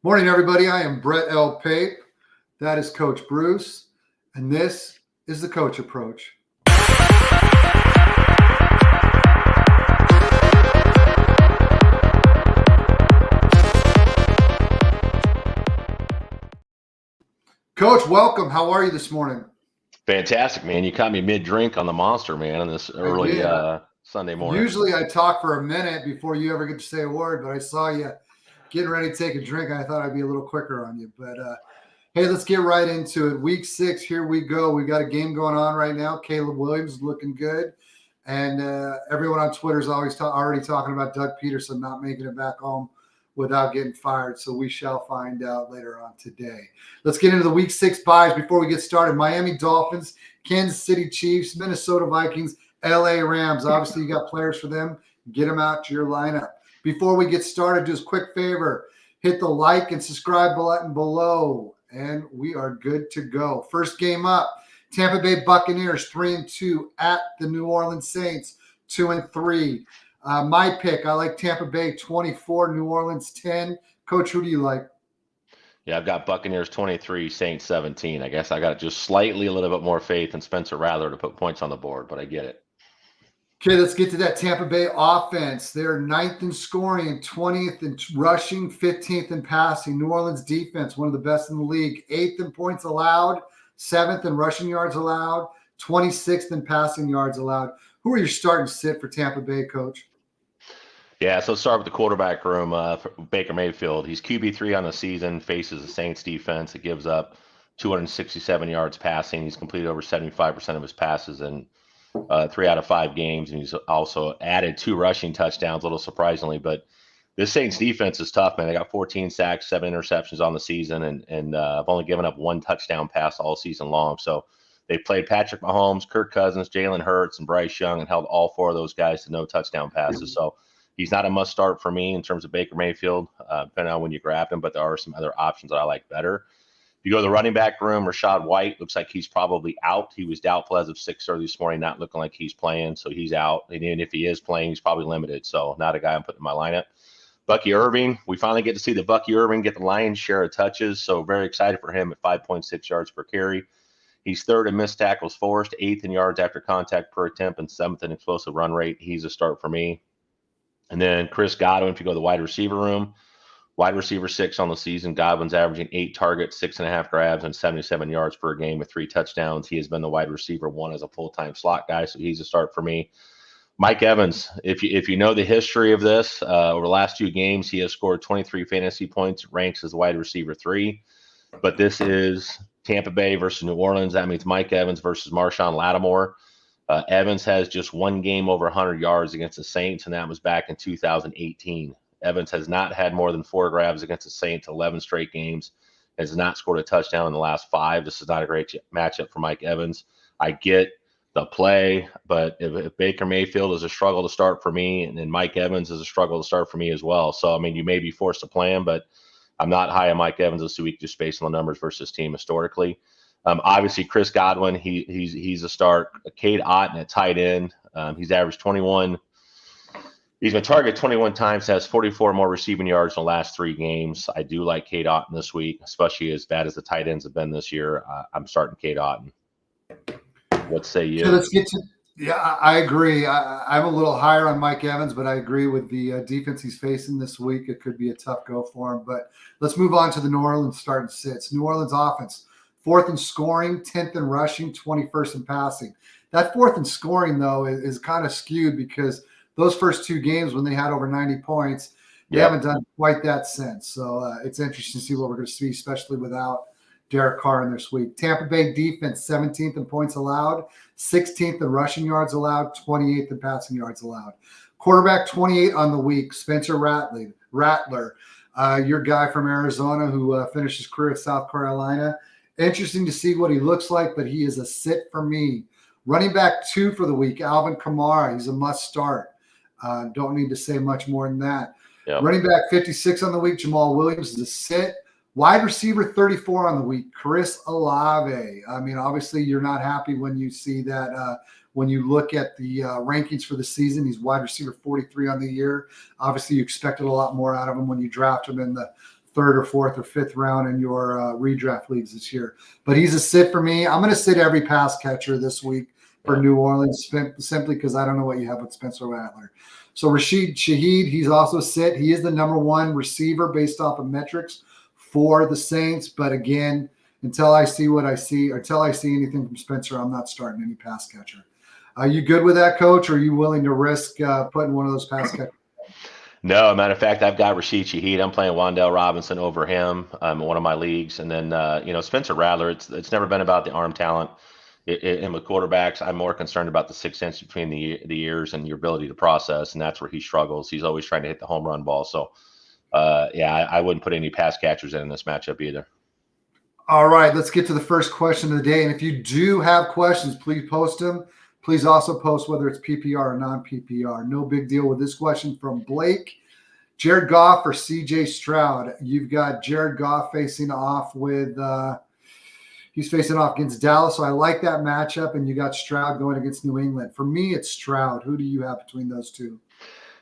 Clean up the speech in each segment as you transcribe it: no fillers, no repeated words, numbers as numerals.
Morning, everybody. I am Brett L. Pape. That is Coach Bruce. And this is the Coach Approach. Coach, welcome. How are you this morning? Fantastic, man. You caught me mid-drink on the Monster, man, on this early Sunday morning. Usually I talk for a minute before you ever get to say a word, but I saw you getting ready to take a drink. And I thought I'd be a little quicker on you. But hey, let's get right into it. Week 6, here we go. We got a game going on right now. Caleb Williams looking good. And everyone on Twitter is always already talking about Doug Peterson not making it back home without getting fired. So we shall find out later on today. Let's get into the Week 6 buys before we get started. Miami Dolphins, Kansas City Chiefs, Minnesota Vikings, LA Rams. Obviously, you got players for them. Get them out to your lineup. Before we get started, just a quick favor. Hit the like and subscribe button below, and we are good to go. First game up, Tampa Bay Buccaneers 3-2 at the New Orleans Saints 2-3. My pick, I like Tampa Bay 24, New Orleans 10. Coach, who do you like? Yeah, I've got Buccaneers 23, Saints 17. I guess I got just slightly a little bit more faith in Spencer Rattler to put points on the board, but I get it. Okay, let's get to that Tampa Bay offense. They're 9th in scoring and 20th in rushing, 15th in passing. New Orleans defense, one of the best in the league. 8th in points allowed, 7th in rushing yards allowed, 26th in passing yards allowed. Who are you starting to sit for Tampa Bay, Coach? Yeah, so let's start with the quarterback room. For Baker Mayfield, he's QB3 on the season, faces the Saints defense. It gives up 267 yards passing. He's completed over 75% of his passes in 3 out of 5 games, and he's also added 2 rushing touchdowns, a little surprisingly. But this Saints defense is tough, man. They got 14 sacks, 7 interceptions on the season, and have only given up 1 touchdown pass all season long. So they played Patrick Mahomes, Kirk Cousins, Jalen Hurts, and Bryce Young, and held all 4 of those guys to no touchdown passes. So he's not a must start for me in terms of Baker Mayfield, depending on when you grabbed him, but there are some other options that I like better. If you go to the running back room, Rachaad White looks like he's probably out. He was doubtful as of 6:30 this morning, not looking like he's playing, so he's out. And even if he is playing, he's probably limited, so not a guy I'm putting in my lineup. Bucky Irving, we finally get to see the Bucky Irving get the lion's share of touches, so very excited for him at 5.6 yards per carry. He's 3rd in missed tackles forced, 8th in yards after contact per attempt, and 7th in explosive run rate. He's a start for me. And then Chris Godwin, if you go to the wide receiver room, wide receiver 6 on the season. Godwin's averaging 8 targets, 6.5 grabs, and 77 yards per game with 3 touchdowns. He has been the wide receiver 1 as a full-time slot guy, so he's a start for me. Mike Evans, if you know the history of this, over the last 2 games, he has scored 23 fantasy points, ranks as the wide receiver 3. But this is Tampa Bay versus New Orleans. That means Mike Evans versus Marshawn Lattimore. Evans has just 1 game over 100 yards against the Saints, and that was back in 2018. Evans has not had more than 4 grabs against the Saints, 11 straight games, has not scored a touchdown in the last 5. This is not a great matchup for Mike Evans. I get the play, but if Baker Mayfield is a struggle to start for me, and then Mike Evans is a struggle to start for me as well. So, I mean, you may be forced to play him, but I'm not high on Mike Evans this week just based on the numbers versus team historically. Obviously, Chris Godwin, he's a start. Cade Otton at tight end. He's averaged 21. He's been targeted 21 times, has 44 more receiving yards in the last 3 games. I do like Cade Otton this week, especially as bad as the tight ends have been this year. I'm starting Cade Otton. What say you? So let's get to – yeah, I agree. I'm a little higher on Mike Evans, but I agree with the defense he's facing this week. It could be a tough go for him. But let's move on to the New Orleans starting sits. New Orleans offense, 4th in scoring, 10th in rushing, 21st in passing. That 4th in scoring, though, is kind of skewed because those first 2 games when they had over 90 points, they haven't done quite that since. So it's interesting to see what we're going to see, especially without Derek Carr in this week. Tampa Bay defense, 17th in points allowed, 16th in rushing yards allowed, 28th in passing yards allowed. Quarterback 28 on the week, Spencer Rattler, your guy from Arizona who finished his career at South Carolina. Interesting to see what he looks like, but he is a sit for me. Running back 2 for the week, Alvin Kamara. He's a must start. Don't need to say much more than that. Yep. Running back 56 on the week, Jamal Williams is a sit. Wide receiver 34 on the week, Chris Olave. I mean, obviously you're not happy when you see that when you look at the rankings for the season. He's wide receiver 43 on the year. Obviously you expected a lot more out of him when you draft him in the third or fourth or fifth round in your redraft leagues this year. But he's a sit for me. I'm going to sit every pass catcher this week for New Orleans simply because I don't know what you have with Spencer Rattler. So Rashid Shaheed, he's also a sit. He is the number one receiver based off of metrics for the Saints. But again, until I see what I see, or until I see anything from Spencer, I'm not starting any pass catcher. Are you good with that, Coach? Or are you willing to risk putting one of those pass catchers? No, matter of fact, I've got Rashid Shaheed. I'm playing Wan'Dale Robinson over him in one of my leagues. And then, Spencer Rattler, it's never been about the arm talent. And with quarterbacks, I'm more concerned about the 6 inches between the ears and your ability to process, and that's where he struggles. He's always trying to hit the home run ball. So, I wouldn't put any pass catchers in this matchup either. All right, let's get to the first question of the day. And if you do have questions, please post them. Please also post whether it's PPR or non-PPR. No big deal with this question from Blake. Jared Goff or CJ Stroud? You've got Jared Goff facing off with he's facing off against Dallas, so I like that matchup. And you got Stroud going against New England. For me, it's Stroud. Who do you have between those two?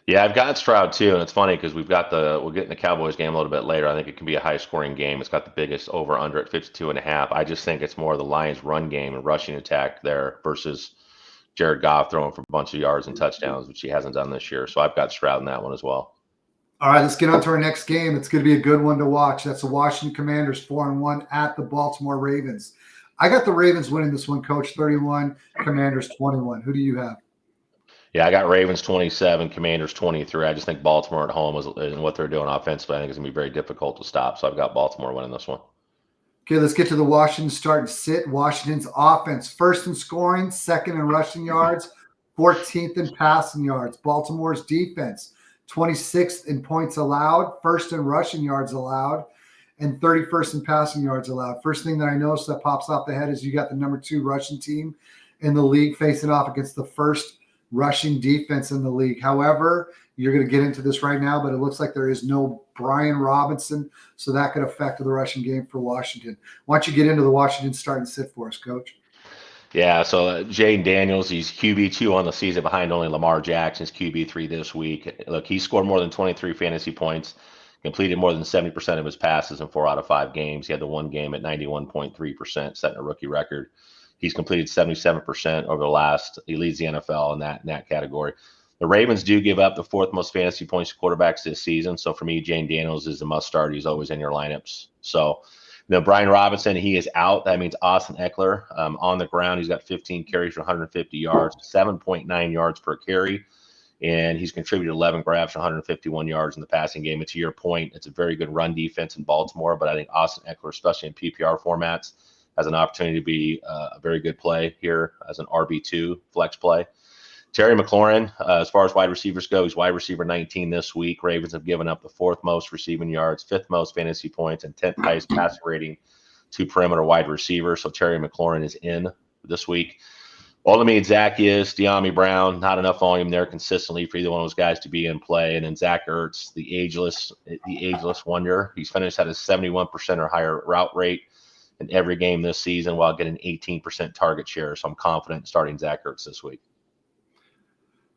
Yeah, I've got Stroud too, and it's funny because we'll get in the Cowboys game a little bit later. I think it can be a high-scoring game. It's got the biggest over/under at 52.5. I just think it's more the Lions' run game and rushing attack there versus Jared Goff throwing for a bunch of yards and touchdowns, which he hasn't done this year. So I've got Stroud in that one as well. All right, let's get on to our next game. It's going to be a good one to watch. That's the Washington Commanders 4-1 at the Baltimore Ravens. I got the Ravens winning this one, Coach, 31, Commanders 21. Who do you have? Yeah, I got Ravens 27, Commanders 23. I just think Baltimore at home and what they're doing offensively, I think is going to be very difficult to stop. So I've got Baltimore winning this one. Okay, let's get to the Washington start and sit. Washington's offense, first in scoring, second in rushing yards, 14th in passing yards. Baltimore's defense, 26th in points allowed, first in rushing yards allowed, and 31st in passing yards allowed. First thing that I noticed that pops off the head is you got the number 2 rushing team in the league facing off against the first rushing defense in the league. However, you're going to get into this right now, but it looks like there is no Brian Robinson, so that could affect the rushing game for Washington. Why don't you get into the Washington start and sit for us, Coach? Yeah, so Jaden Daniels, he's QB2 on the season behind only Lamar Jackson's QB3 this week. Look, he scored more than 23 fantasy points, completed more than 70% of his passes in 4 out of 5 games. He had the one game at 91.3%, setting a rookie record. He's completed 77% over the last. He leads the NFL in that category. The Ravens do give up the 4th most fantasy points to quarterbacks this season. So for me, Jane Daniels is a must start. He's always in your lineups. So, Brian Robinson, he is out. That means Austin Eckler on the ground. He's got 15 carries for 150 yards, 7.9 yards per carry. And he's contributed 11 grabs for 151 yards in the passing game. And to your point, it's a very good run defense in Baltimore. But I think Austin Eckler, especially in PPR formats, has an opportunity to be a very good play here as an RB2 flex play. Terry McLaurin, as far as wide receivers go, he's wide receiver 19 this week. Ravens have given up the 4th most receiving yards, 5th most fantasy points, and 10th highest passer rating to perimeter wide receiver. So Terry McLaurin is in this week. Olamide Zaccheaus, De'Ami Brown, not enough volume there consistently for either one of those guys to be in play. And then Zach Ertz, the ageless wonder. He's finished at a 71% or higher route rate in every game this season while getting 18% target share. So I'm confident in starting Zach Ertz this week.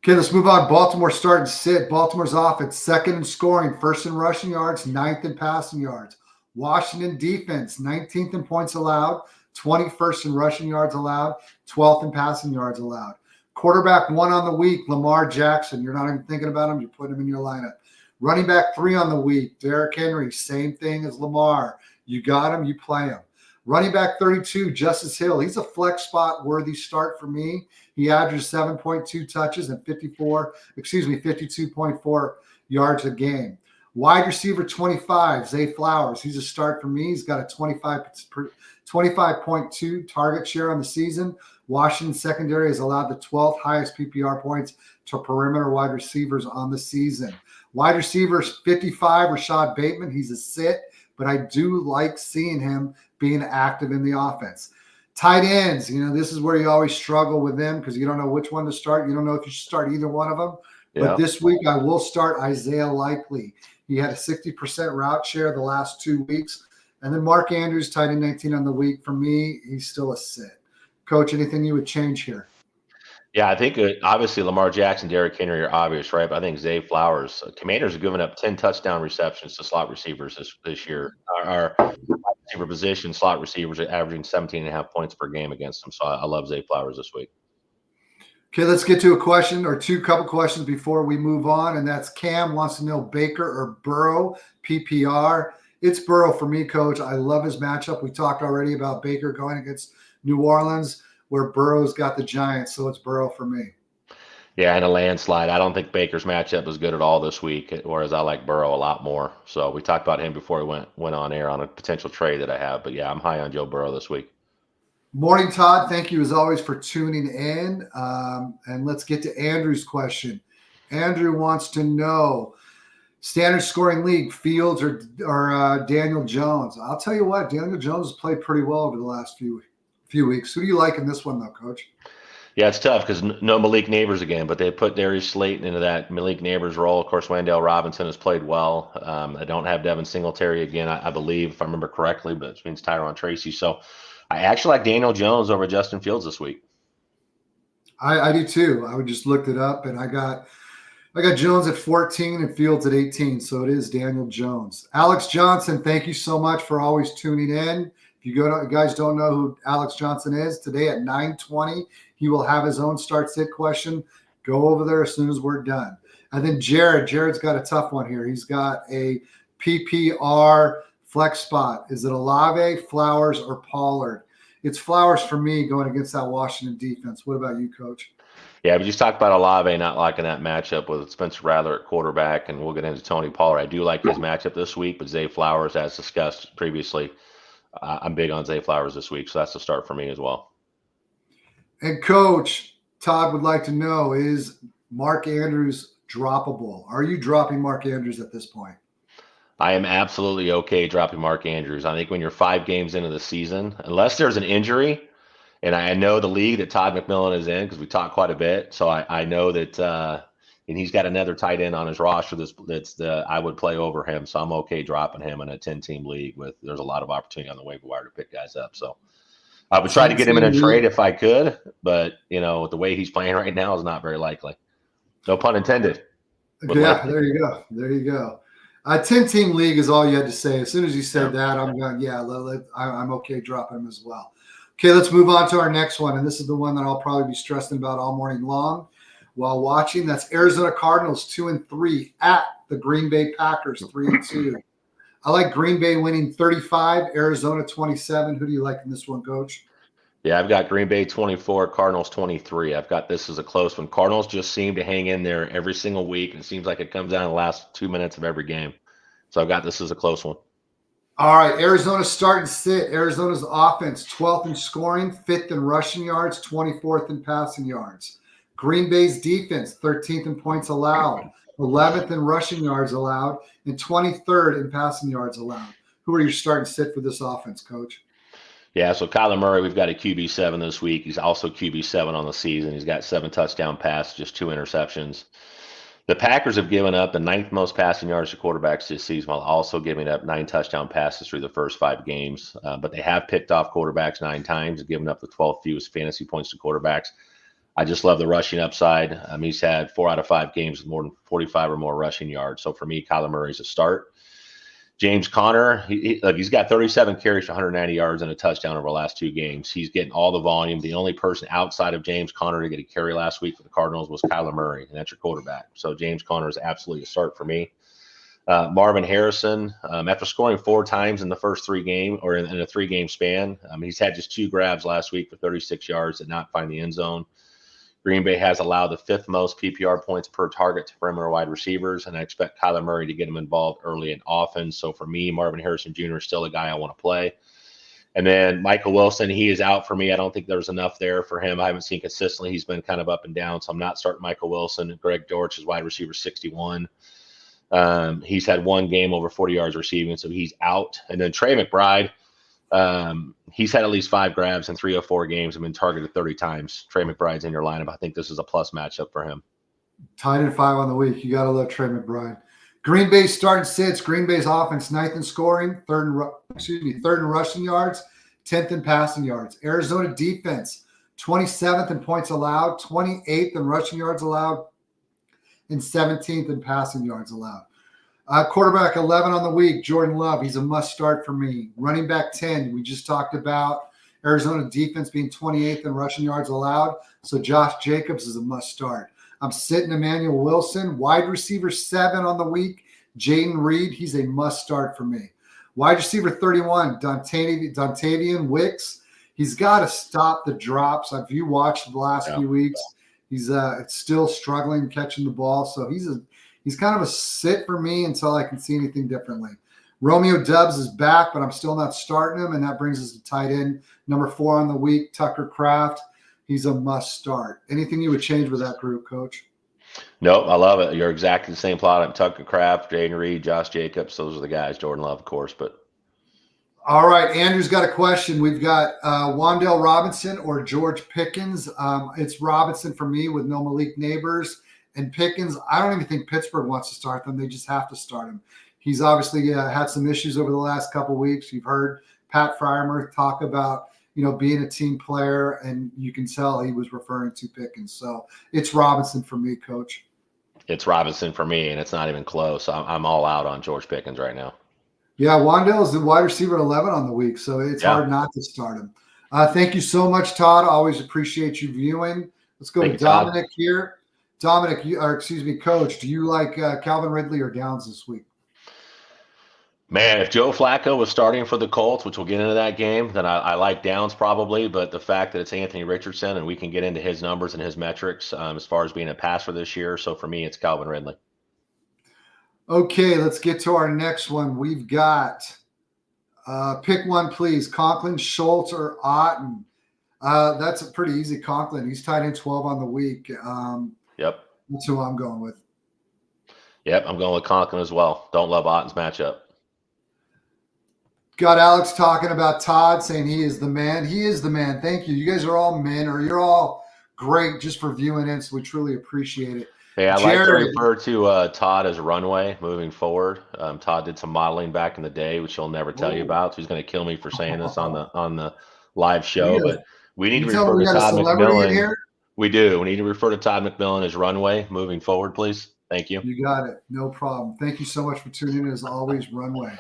Okay, let's move on. Baltimore start and sit. Baltimore's offense, 2nd in scoring, 1st in rushing yards, 9th in passing yards. Washington defense, 19th in points allowed, 21st in rushing yards allowed, 12th in passing yards allowed. Quarterback 1 on the week, Lamar Jackson. You're not even thinking about him. You're putting him in your lineup. Running back 3 on the week, Derrick Henry, same thing as Lamar. You got him, you play him. Running back 32, Justice Hill. He's a flex spot worthy start for me. He averaged 7.2 touches and 52.4 yards a game. Wide receiver 25, Zay Flowers. He's a start for me. He's got a 25.2 target share on the season. Washington secondary has allowed the 12th highest PPR points to perimeter wide receivers on the season. Wide receivers 55, Rashad Bateman. He's a sit, but I do like seeing him being active in the offense. Tight ends, this is where you always struggle with them because you don't know which one to start. You don't know if you should start either one of them. Yeah. But this week I will start Isaiah Likely. He had a 60% route share the last 2 weeks. And then Mark Andrews, tight end 19 on the week. For me, he's still a sit. Coach, anything you would change here? Yeah, I think obviously Lamar Jackson, Derrick Henry are obvious, right? But I think Zay Flowers, Commanders have given up 10 touchdown receptions to slot receivers this year. Our wide receiver position, slot receivers are averaging 17.5 points per game against them. So I love Zay Flowers this week. Okay, let's get to a question or couple questions before we move on. And that's Cam wants to know Baker or Burrow, PPR. It's Burrow for me, coach. I love his matchup. We talked already about Baker going against New Orleans, where Burrow's got the Giants. So it's Burrow for me. Yeah, and a landslide. I don't think Baker's matchup is good at all this week, whereas I like Burrow a lot more. So we talked about him before we went on air on a potential trade that I have. But yeah, I'm high on Joe Burrow this week. Morning, Todd. Thank you as always for tuning in. And let's get to Andrew's question. Andrew wants to know standard scoring league, Fields or Daniel Jones. I'll tell you what, Daniel Jones has played pretty well over the last few weeks. Who do you like in this one, though, Coach? Yeah, it's tough because no Malik Neighbors again, but they put Darius Slayton into that Malik Neighbors role. Of course, Wendell Robinson has played well. I don't have Devin Singletary again, I believe, if I remember correctly, but it means Tyron Tracy. So I actually like Daniel Jones over Justin Fields this week. I do too. I would just looked it up, and I got Jones at 14 and Fields at 18. So it is Daniel Jones. Alex Johnson, thank you so much for always tuning in. If you guys don't know who Alex Johnson is, today at 9:20, he will have his own start sit question. Go over there as soon as we're done. And then Jared's got a tough one here. He's got a PPR flex spot. Is it Olave, Flowers, or Pollard? It's Flowers for me going against that Washington defense. What about you, Coach? Yeah, we just talked about Olave not liking that matchup with Spencer Rattler at quarterback, and we'll get into Tony Pollard. I do like his matchup this week, but Zay Flowers, as discussed previously, I'm big on Zay Flowers this week, so that's the start for me as well. And Coach, Todd would like to know, is Mark Andrews droppable? Are you dropping Mark Andrews at this point? I am absolutely okay dropping Mark Andrews. I think when you're 5 games into the season, unless there's an injury, and I know the league that Todd McMillan is in because we talk quite a bit, so I know that and he's got another tight end on his roster I would play over him, so I'm okay dropping him in a 10-team league there's a lot of opportunity on the waiver wire to pick guys up. So I would try to get him in a trade if I could, but the way he's playing right now is not very likely. No pun intended. Yeah, there you go. There you go. 10-team league is all you had to say. As soon as you said that, I'm going, yeah, I'm okay dropping him as well. Okay, let's move on to our next one. And this is the one that I'll probably be stressing about all morning long while watching. That's Arizona Cardinals 2-3 at the Green Bay Packers 3-2. I like Green Bay winning 35, Arizona 27. Who do you like in this one, Coach? Yeah, I've got Green Bay 24, Cardinals 23. I've got this as a close one. Cardinals just seem to hang in there every single week, and it seems like it comes down to the last 2 minutes of every game. So I've got this as a close one. All right, Arizona start and sit. Arizona's offense, 12th in scoring, 5th in rushing yards, 24th in passing yards. Green Bay's defense, 13th in points allowed, 11th in rushing yards allowed, and 23rd in passing yards allowed. Who are you starting to sit for this offense, Coach? Yeah, so Kyler Murray, we've got a QB7 this week. He's also QB7 on the season. He's got 7 touchdown passes, just 2 interceptions. The Packers have given up the 9th most passing yards to quarterbacks this season while also giving up 9 touchdown passes through the first 5 games. But they have picked off quarterbacks 9 times and given up the 12th fewest fantasy points to quarterbacks. I just love the rushing upside. He's had 4 out of 5 games with more than 45 or more rushing yards. So for me, Kyler Murray's a start. James Conner, he's got 37 carries for 190 yards and a touchdown over the last 2 games. He's getting all the volume. The only person outside of James Conner to get a carry last week for the Cardinals was Kyler Murray, and that's your quarterback. So James Conner is absolutely a start for me. Marvin Harrison, after scoring 4 times in the first 3 games or in a 3-game span, he's had just 2 grabs last week for 36 yards and not find the end zone. Green Bay has allowed the 5th most PPR points per target to perimeter wide receivers, and I expect Kyler Murray to get him involved early and often. So for me, Marvin Harrison Jr. is still a guy I want to play. And then Michael Wilson, he is out for me. I don't think there's enough there for him. I haven't seen consistently. He's been kind of up and down, so I'm not starting Michael Wilson. Greg Dortch is wide receiver 61. He's had 1 game over 40 yards receiving, so he's out. And then Trey McBride, he's had at least 5 grabs in 3 or 4 games and been targeted 30 times. Trey McBride's in your lineup. I think this is a plus matchup for him. Tied at 5 on the week. You got to love Trey McBride. Green Bay starting sits. Green Bay's offense 9th in scoring, 3rd in rushing yards, 10th in passing yards. Arizona defense 27th in points allowed, 28th in rushing yards allowed, and 17th in passing yards allowed. Quarterback 11 on the week, Jordan Love. He's a must start for me. Running back 10, we just talked about Arizona defense being 28th in rushing yards allowed. So Josh Jacobs is a must start. I'm sitting Emmanuel Wilson. Wide receiver 7 on the week, Jaden Reed. He's a must start for me. Wide receiver 31, Dontavian Wicks. He's got to stop the drops. If you watched the last few weeks, he's still struggling catching the ball. So he's kind of a sit for me until I can see anything differently. Romeo Doubs is back, but I'm still not starting him, and that brings us to tight end number 4 on the week, Tucker Kraft. He's a must start. Anything you would change with that group, Coach? Nope, I love it. You're exactly the same plot. Tucker Kraft, Jaden Reed, Josh Jacobs. Those are the guys. Jordan Love, of course, but. All right, Andrew's got a question. We've got Wan'Dale Robinson or George Pickens. It's Robinson for me with no Malik Neighbors. And Pickens, I don't even think Pittsburgh wants to start them. They just have to start him. He's obviously had some issues over the last couple of weeks. You've heard Pat Fryermuth talk about, being a team player, and you can tell he was referring to Pickens. So it's Robinson for me, Coach. It's Robinson for me, and it's not even close. I'm all out on George Pickens right now. Yeah, Wan'Dale is the wide receiver 11 on the week, so it's hard not to start him. Thank you so much, Todd. Always appreciate you viewing. Let's go to Dominic here. Dominic, Coach, do you like Calvin Ridley or Downs this week? Man, if Joe Flacco was starting for the Colts, which we'll get into that game, then I like Downs probably. But the fact that it's Anthony Richardson, and we can get into his numbers and his metrics as far as being a passer this year. So for me, it's Calvin Ridley. Okay, let's get to our next one. We've got pick one, please. Conklin, Schultz, or Otten. That's a pretty easy Conklin. He's tied in 12 on the week. Yep. That's who I'm going with. Yep, I'm going with Conklin as well. Don't love Otten's matchup. Got Alex talking about Todd, saying he is the man. He is the man. Thank you. You guys are all men, or you're all great just for viewing in, so we truly appreciate it. Hey, I like to refer to Todd as Runway moving forward. Todd did some modeling back in the day, which he'll never tell you about. So he's going to kill me for saying this on the live show. But we need to refer to Todd McMillan. We do. We need to refer to Todd McMillan as Runway moving forward, please. Thank you. You got it. No problem. Thank you so much for tuning in. As always, Runway.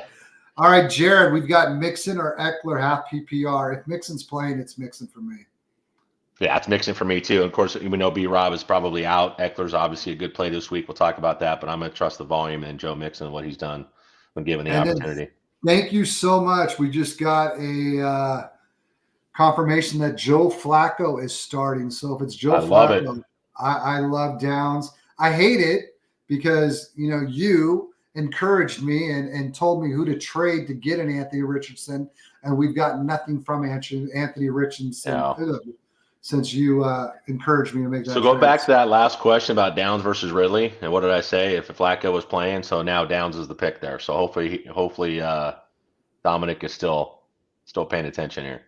All right, Jared, we've got Mixon or Eckler half PPR. If Mixon's playing, it's Mixon for me. Yeah, it's Mixon for me too. Of course, we know B-Rob is probably out. Eckler's obviously a good play this week. We'll talk about that, but I'm going to trust the volume and Joe Mixon and what he's done when given the opportunity. Thank you so much. We just got a confirmation that Joe Flacco is starting. So if it's Joe Flacco, I love Downs. I hate it because, you encouraged me and told me who to trade to get an Anthony Richardson, and we've got nothing from Anthony Richardson since you encouraged me to make that. So go back to that last question about Downs versus Ridley, and what did I say? If Flacco was playing, so now Downs is the pick there. So hopefully Dominic is still paying attention here.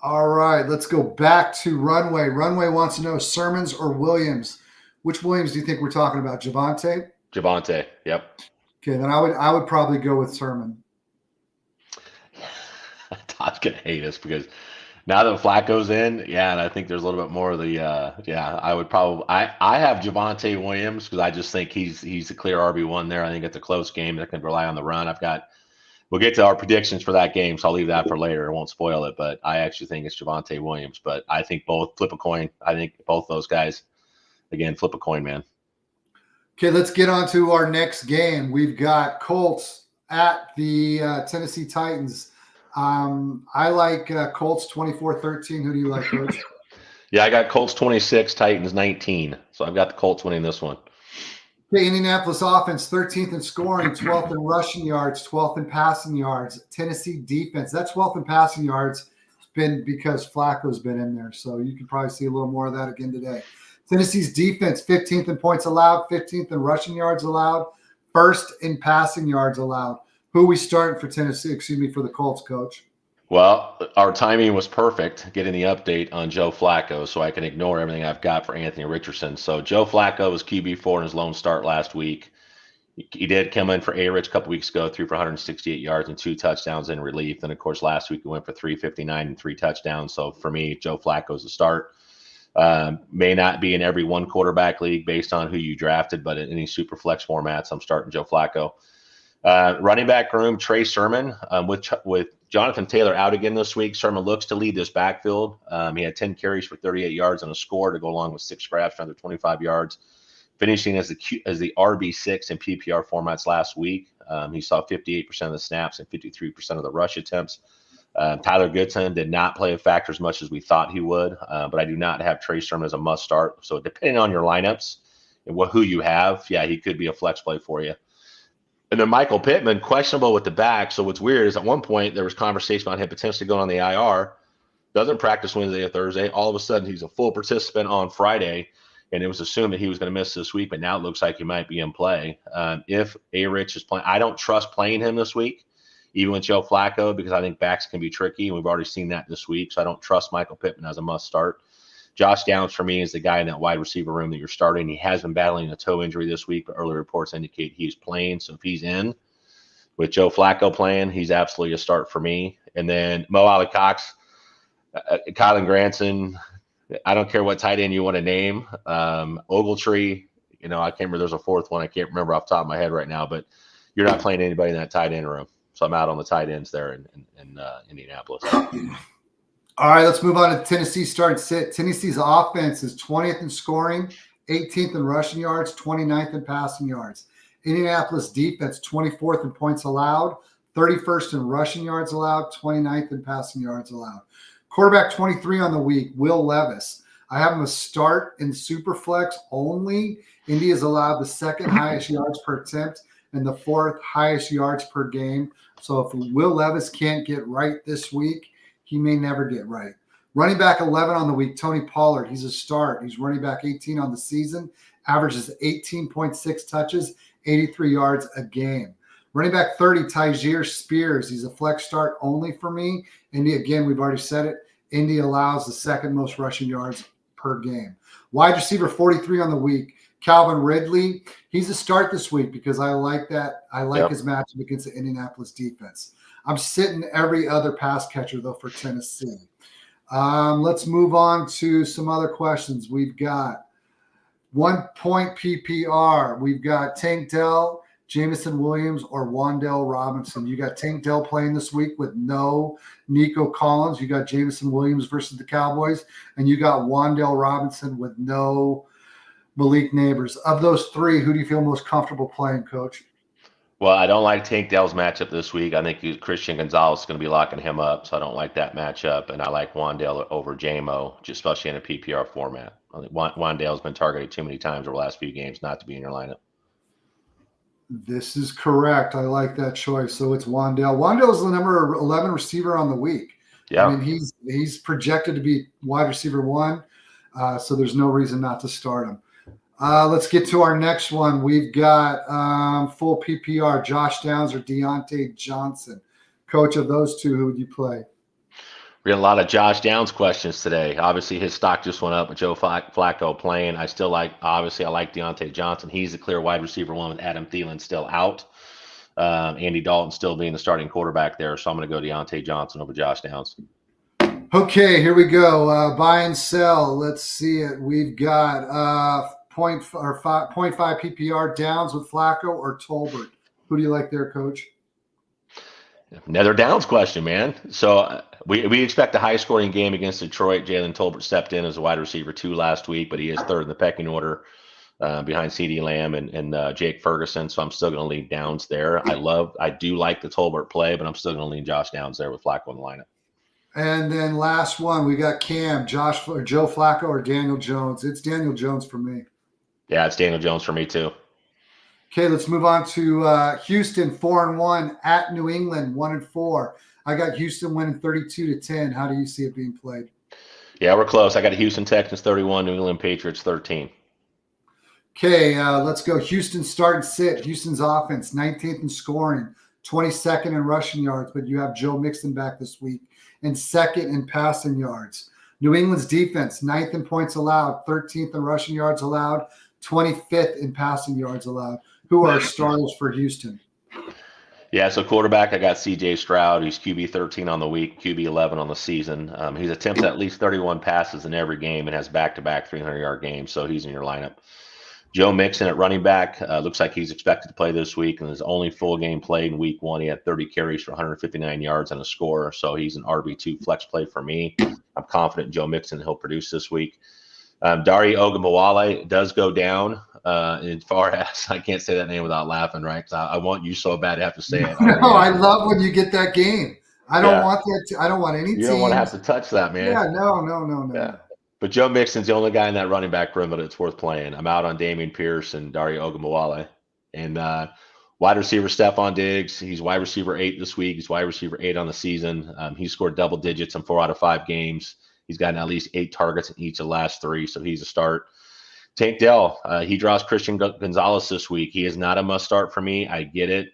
All right, let's go back to Runway. Runway wants to know Sermons or Williams. Which Williams do you think we're talking about? Javonte? Javonte, yep. Okay, then I would probably go with Sermon. Todd's gonna hate us because now that Flacco's in, and I think there's a little bit more of the I would probably I have Javonte Williams because I just think he's a clear RB1 there. I think it's a close game that can rely on the run. We'll get to our predictions for that game, so I'll leave that for later. I won't spoil it, but I actually think it's Javonte Williams. But I think both flip a coin. I think both those guys, again, flip a coin, man. Okay, let's get on to our next game. We've got Colts at the Tennessee Titans. I like Colts 24-13. Who do you like, Coach? Yeah, I got Colts 26, Titans 19. So I've got the Colts winning this one. Okay, Indianapolis offense, 13th in scoring, 12th in rushing yards, 12th in passing yards. Tennessee defense, that 12th in passing yards has been because Flacco's been in there. So you can probably see a little more of that again today. Tennessee's defense, 15th in points allowed, 15th in rushing yards allowed, 1st in passing yards allowed. Who are we starting for Tennessee, for the Colts, Coach? Well, our timing was perfect getting the update on Joe Flacco, so I can ignore everything I've got for Anthony Richardson. So Joe Flacco was QB4 in his lone start last week. He did come in for A-Rich a couple weeks ago, threw for 168 yards and 2 touchdowns in relief. Then, of course, last week he went for 359 and 3 touchdowns. So for me, Joe Flacco's a start. May not be in every one quarterback league based on who you drafted, but in any super flex formats, I'm starting Joe Flacco. Running back room, Trey Sermon, with Jonathan Taylor out again this week. Sermon looks to lead this backfield. He had 10 carries for 38 yards and a score to go along with 6 scraps for another 25 yards, finishing as the RB6 in PPR formats last week. He saw 58% of the snaps and 53% of the rush attempts. Tyler Goodson did not play a factor as much as we thought he would, but I do not have Trey Sermon as a must start. So depending on your lineups and who you have, yeah, he could be a flex play for you. And then Michael Pittman, questionable with the back. So what's weird is at one point there was conversation about him potentially going on the IR. Doesn't practice Wednesday or Thursday. All of a sudden he's a full participant on Friday, and it was assumed that he was going to miss this week, but now it looks like he might be in play. If A-Rich is playing, I don't trust playing him this week, even with Joe Flacco, because I think backs can be tricky, and we've already seen that this week. So I don't trust Michael Pittman as a must start. Josh Downs for me is the guy in that wide receiver room that you're starting. He has been battling a toe injury this week, but early reports indicate he's playing. So if he's in with Joe Flacco playing, he's absolutely a start for me. And then Mo Alley-Cox, Kylan Granson, I don't care what tight end you want to name. Ogletree, I can't remember. There's a fourth one I can't remember off the top of my head right now, but you're not playing anybody in that tight end room. So I'm out on the tight ends there in Indianapolis. All right, let's move on to Tennessee start and sit. Tennessee's offense is 20th in scoring, 18th in rushing yards, 29th in passing yards. Indianapolis defense, 24th in points allowed, 31st in rushing yards allowed, 29th in passing yards allowed. Quarterback 23 on the week, Will Levis. I have him a start in Superflex only. Indy is allowed the second highest yards per attempt and the 4th highest yards per game. So if Will Levis can't get right this week, he may never get right. Running back 11 on the week, Tony Pollard. He's a start. He's running back 18 on the season, averages 18.6 touches, 83 yards a game. Running back 30, Tyjair Spears. He's a flex start only for me. Indy, again, we've already said it. Indy allows the second most rushing yards per game. Wide receiver 43 on the week, Calvin Ridley. He's a start this week because I like that. I like his matchup against the Indianapolis defense. I'm sitting every other pass catcher, though, for Tennessee. Let's move on to some other questions. We've got 1 point PPR. We've got Tank Dell, Jameson Williams, or Wan'Dale Robinson. You got Tank Dell playing this week with no Nico Collins. You got Jameson Williams versus the Cowboys, and you got Wan'Dale Robinson with no Malik Neighbors. Of those three, who do you feel most comfortable playing, Coach? Well, I don't like Tank Dell's matchup this week. I think Christian Gonzalez is going to be locking him up, so I don't like that matchup. And I like Wan'Dale over JMO, especially in a PPR format. I think Wan'Dale's been targeted too many times over the last few games not to be in your lineup. This is correct. I like that choice. So it's Wan'Dale. Wan'Dale is the number 11 receiver on the week. Yeah. I mean, he's projected to be wide receiver 1, so there's no reason not to start him. Let's get to our next one. We've got full PPR, Josh Downs or Deontay Johnson. Coach, of those two, who would you play? We got a lot of Josh Downs questions today. Obviously, his stock just went up with Joe Flacco playing. I like Deontay Johnson. He's the clear wide receiver 1 with Adam Thielen still out. Andy Dalton still being the starting quarterback there. So I'm going to go Deontay Johnson over Josh Downs. Okay, here we go. Buy and sell. Let's see it. We've got 0.5 PPR Downs with Flacco or Tolbert. Who do you like there, Coach? Another Downs question, man. So we expect a high-scoring game against Detroit. Jalen Tolbert stepped in as a wide receiver 2 last week, but he is 3rd in the pecking order behind CeeDee Lamb and Jake Ferguson. So I'm still going to lean Downs there. I do like the Tolbert play, but I'm still going to lean Josh Downs there with Flacco in the lineup. And then last one, we got Cam, Joe Flacco or Daniel Jones. It's Daniel Jones for me. Yeah, it's Daniel Jones for me too. Okay, let's move on to Houston 4-1 at New England 1-4. I got Houston winning 32-10. How do you see it being played? Yeah, we're close. I got Houston Texans 31, New England Patriots 13. Okay, let's go. Houston start and sit. Houston's offense 19th in scoring, 22nd in rushing yards, but you have Joe Mixon back this week, and 2nd in passing yards. New England's defense 9th in points allowed, 13th in rushing yards allowed, 25th in passing yards allowed. who are starters for Houston? Yeah, so quarterback, I got C.J. Stroud. He's QB 13 on the week, QB 11 on the season. He's attempts at least 31 passes in every game and has back-to-back 300-yard games, so he's in your lineup. Joe Mixon at running back looks like he's expected to play this week, and his only full game played in week 1. He had 30 carries for 159 yards and a score, so he's an RB2 flex play for me. I'm confident in Joe Mixon. He'll produce this week. Dari Ogunbowale does go down as far as I can't say that name without laughing, right? 'Cause I want you so bad to have to say it. No, I love when you get that game. I don't Yeah. want that. I don't want any You don't want to have teams. to touch that, man. Yeah, no. Yeah. But Joe Mixon's the only guy in that running back room that's worth playing. I'm out on Damian Pierce and Dari Ogunbowale. And wide receiver Stephon Diggs, he's wide receiver 8 this week. He's wide receiver 8 on the season. He scored double digits in 4 out of 5 games. He's gotten at least 8 targets in each of the last 3, so he's a start. Tank Dell, he draws Christian Gonzalez this week. He is not a must start for me. I get it.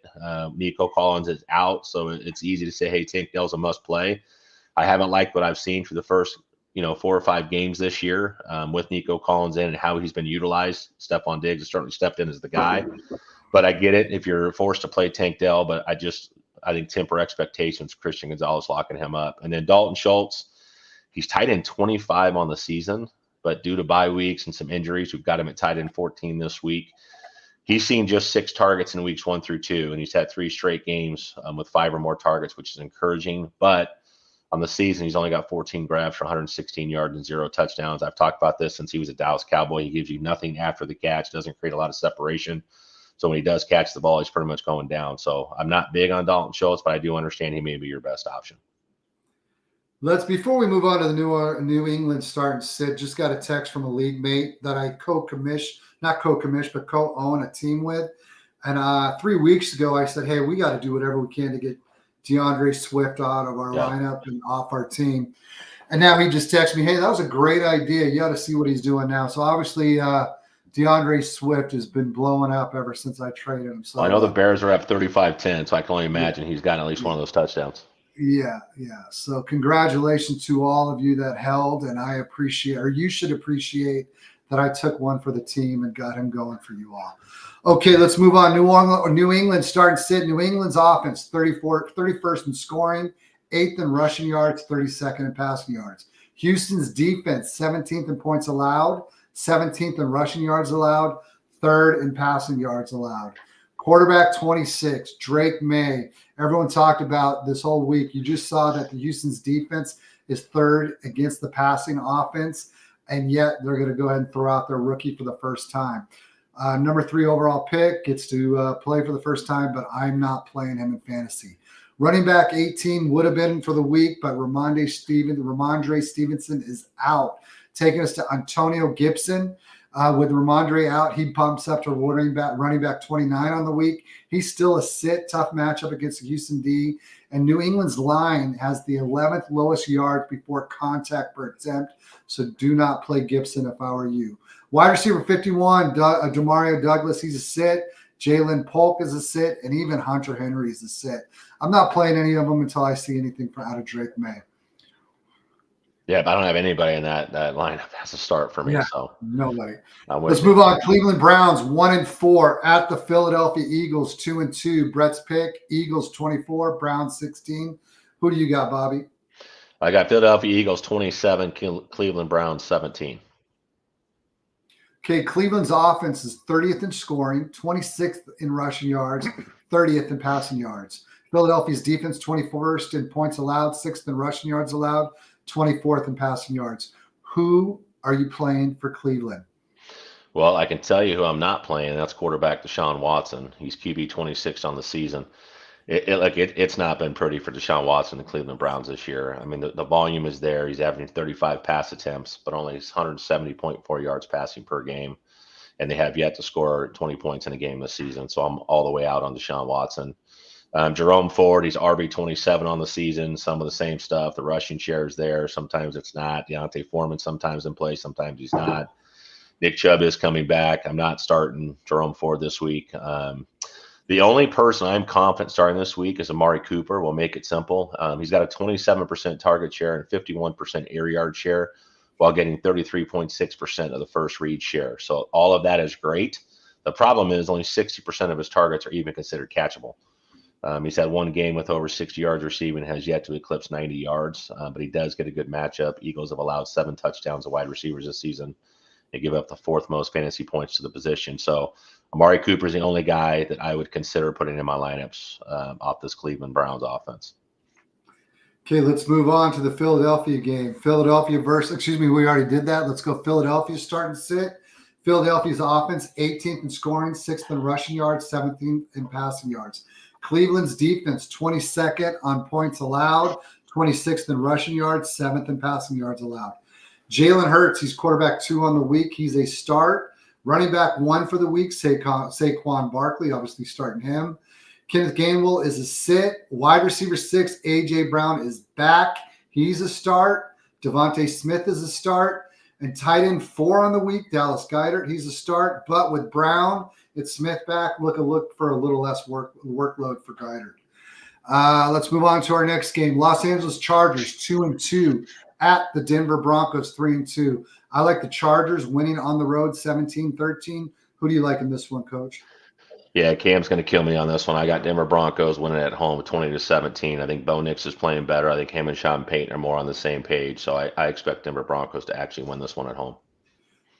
Nico Collins is out, so it's easy to say, hey, Tank Dell's a must play. I haven't liked what I've seen for the first 4 or 5 games this year with Nico Collins in and how he's been utilized. Stephon Diggs has certainly stepped in as the guy. But I get it if you're forced to play Tank Dell, but I think temper expectations, Christian Gonzalez locking him up. And then Dalton Schultz, he's tight end 25 on the season, but due to bye weeks and some injuries, we've got him at tight end 14 this week. He's seen just 6 targets in weeks 1 through 2, and he's had 3 straight games with 5 or more targets, which is encouraging. But on the season, he's only got 14 grabs for 116 yards and 0 touchdowns. I've talked about this since he was a Dallas Cowboy. He gives you nothing after the catch, doesn't create a lot of separation. So when he does catch the ball, he's pretty much going down. So I'm not big on Dalton Schultz, but I do understand he may be your best option. Before we move on to the New England start and sit, just got a text from a league mate that I not co-commish, but co-own a team with. And 3 weeks ago, I said, hey, we got to do whatever we can to get DeAndre Swift out of our lineup and off our team. And now he just texted me, hey, that was a great idea. You got to see what he's doing now. So obviously DeAndre Swift has been blowing up ever since I traded him. So I know the Bears are up 35-10, so I can only imagine he's gotten at least one of those touchdowns. Yeah. So congratulations to all of you that held, and I appreciate, or you should appreciate, that I took one for the team and got him going for you all. Okay, let's move on. New England start and sit. New England's offense, 31st in scoring, 8th in rushing yards, 32nd in passing yards. Houston's defense, 17th in points allowed, 17th in rushing yards allowed, 3rd in passing yards allowed. Quarterback 26, Drake May. Everyone talked about this whole week. You just saw that the Houston's defense is 3rd against the passing offense, and yet they're going to go ahead and throw out their rookie for the first time. Number 3 overall pick, gets to play for the first time, but I'm not playing him in fantasy. Running back 18 would have been for the week, but Ramondre Stevenson is out, taking us to Antonio Gibson. With Ramondre out, he bumps up to running back 29 on the week. He's still a sit, tough matchup against the Houston D. And New England's line has the 11th lowest yards before contact per attempt, so do not play Gibson if I were you. Wide receiver 51, Demario Douglas, he's a sit. Jalen Polk is a sit, and even Hunter Henry is a sit. I'm not playing any of them until I see anything out of Drake May. Yeah, but I don't have anybody in that lineup as a start for me. Yeah, so nobody. Let's move on. Cleveland Browns 1-4 at the Philadelphia Eagles 2-2. Brett's pick: Eagles 24, Browns 16. Who do you got, Bobby? I got Philadelphia Eagles 27, Cleveland Browns 17. Okay, Cleveland's offense is 30th in scoring, 26th in rushing yards, 30th in passing yards. Philadelphia's defense 21st in points allowed, 6th in rushing yards allowed, 24th in passing yards. Who are you playing for Cleveland? Well, I can tell you who I'm not playing. That's quarterback Deshaun Watson. He's QB 26 on the season. It's not been pretty for Deshaun Watson and the Cleveland Browns this year. I mean, the volume is there. He's averaging 35 pass attempts, but only 170.4 yards passing per game. And they have yet to score 20 points in a game this season. So I'm all the way out on Deshaun Watson. Jerome Ford, he's RB 27 on the season. Some of the same stuff. The rushing share is there. Sometimes it's not. Deontay Foreman sometimes in play. Sometimes he's not. Nick Chubb is coming back. I'm not starting Jerome Ford this week. The only person I'm confident starting this week is Amari Cooper. We'll make it simple. He's got a 27% target share and 51% air yard share while getting 33.6% of the first read share. So all of that is great. The problem is only 60% of his targets are even considered catchable. He's had one game with over 60 yards receiving, has yet to eclipse 90 yards, but he does get a good matchup. Eagles have allowed 7 touchdowns to wide receivers this season. They give up the 4th most fantasy points to the position. So Amari Cooper is the only guy that I would consider putting in my lineups off this Cleveland Browns offense. Okay, let's move on to the Philadelphia game. Philadelphia we already did that. Let's go Philadelphia start and sit. Philadelphia's offense, 18th in scoring, 6th in rushing yards, 17th in passing yards. Cleveland's defense, 22nd on points allowed, 26th in rushing yards, 7th in passing yards allowed. Jalen Hurts, he's quarterback 2 on the week. He's a start. Running back 1 for the week, Saquon Barkley, obviously starting him. Kenneth Gainwell is a sit. Wide receiver 6, A.J. Brown is back. He's a start. Devontae Smith is a start. And tight end 4 on the week, Dallas Goedert, he's a start. But with Brown, it's Smith back. Look for a little less workload for Goedert. Let's move on to our next game. Los Angeles Chargers, 2-2 at the Denver Broncos, 3-2. I like the Chargers winning on the road, 17-13. Who do you like in this one, Coach? Yeah, Cam's going to kill me on this one. I got Denver Broncos winning at home 20-17. I think Bo Nix is playing better. I think him and Sean Payton are more on the same page. So I expect Denver Broncos to actually win this one at home.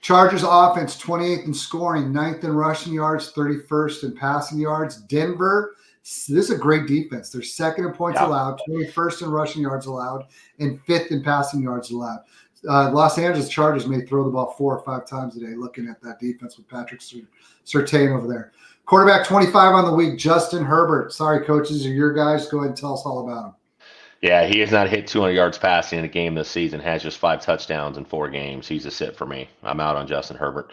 Chargers offense, 28th in scoring, 9th in rushing yards, 31st in passing yards. Denver, this is a great defense. They're 2nd in points allowed, 21st in rushing yards allowed, and 5th in passing yards allowed. Los Angeles Chargers may throw the ball 4 or 5 times a day looking at that defense with Patrick Surtain over there. Quarterback 25 on the week, Justin Herbert. Sorry, coaches, are your guys. Go ahead and tell us all about him. Yeah, he has not hit 200 yards passing in a game this season, has just 5 touchdowns in 4 games. He's a sit for me. I'm out on Justin Herbert.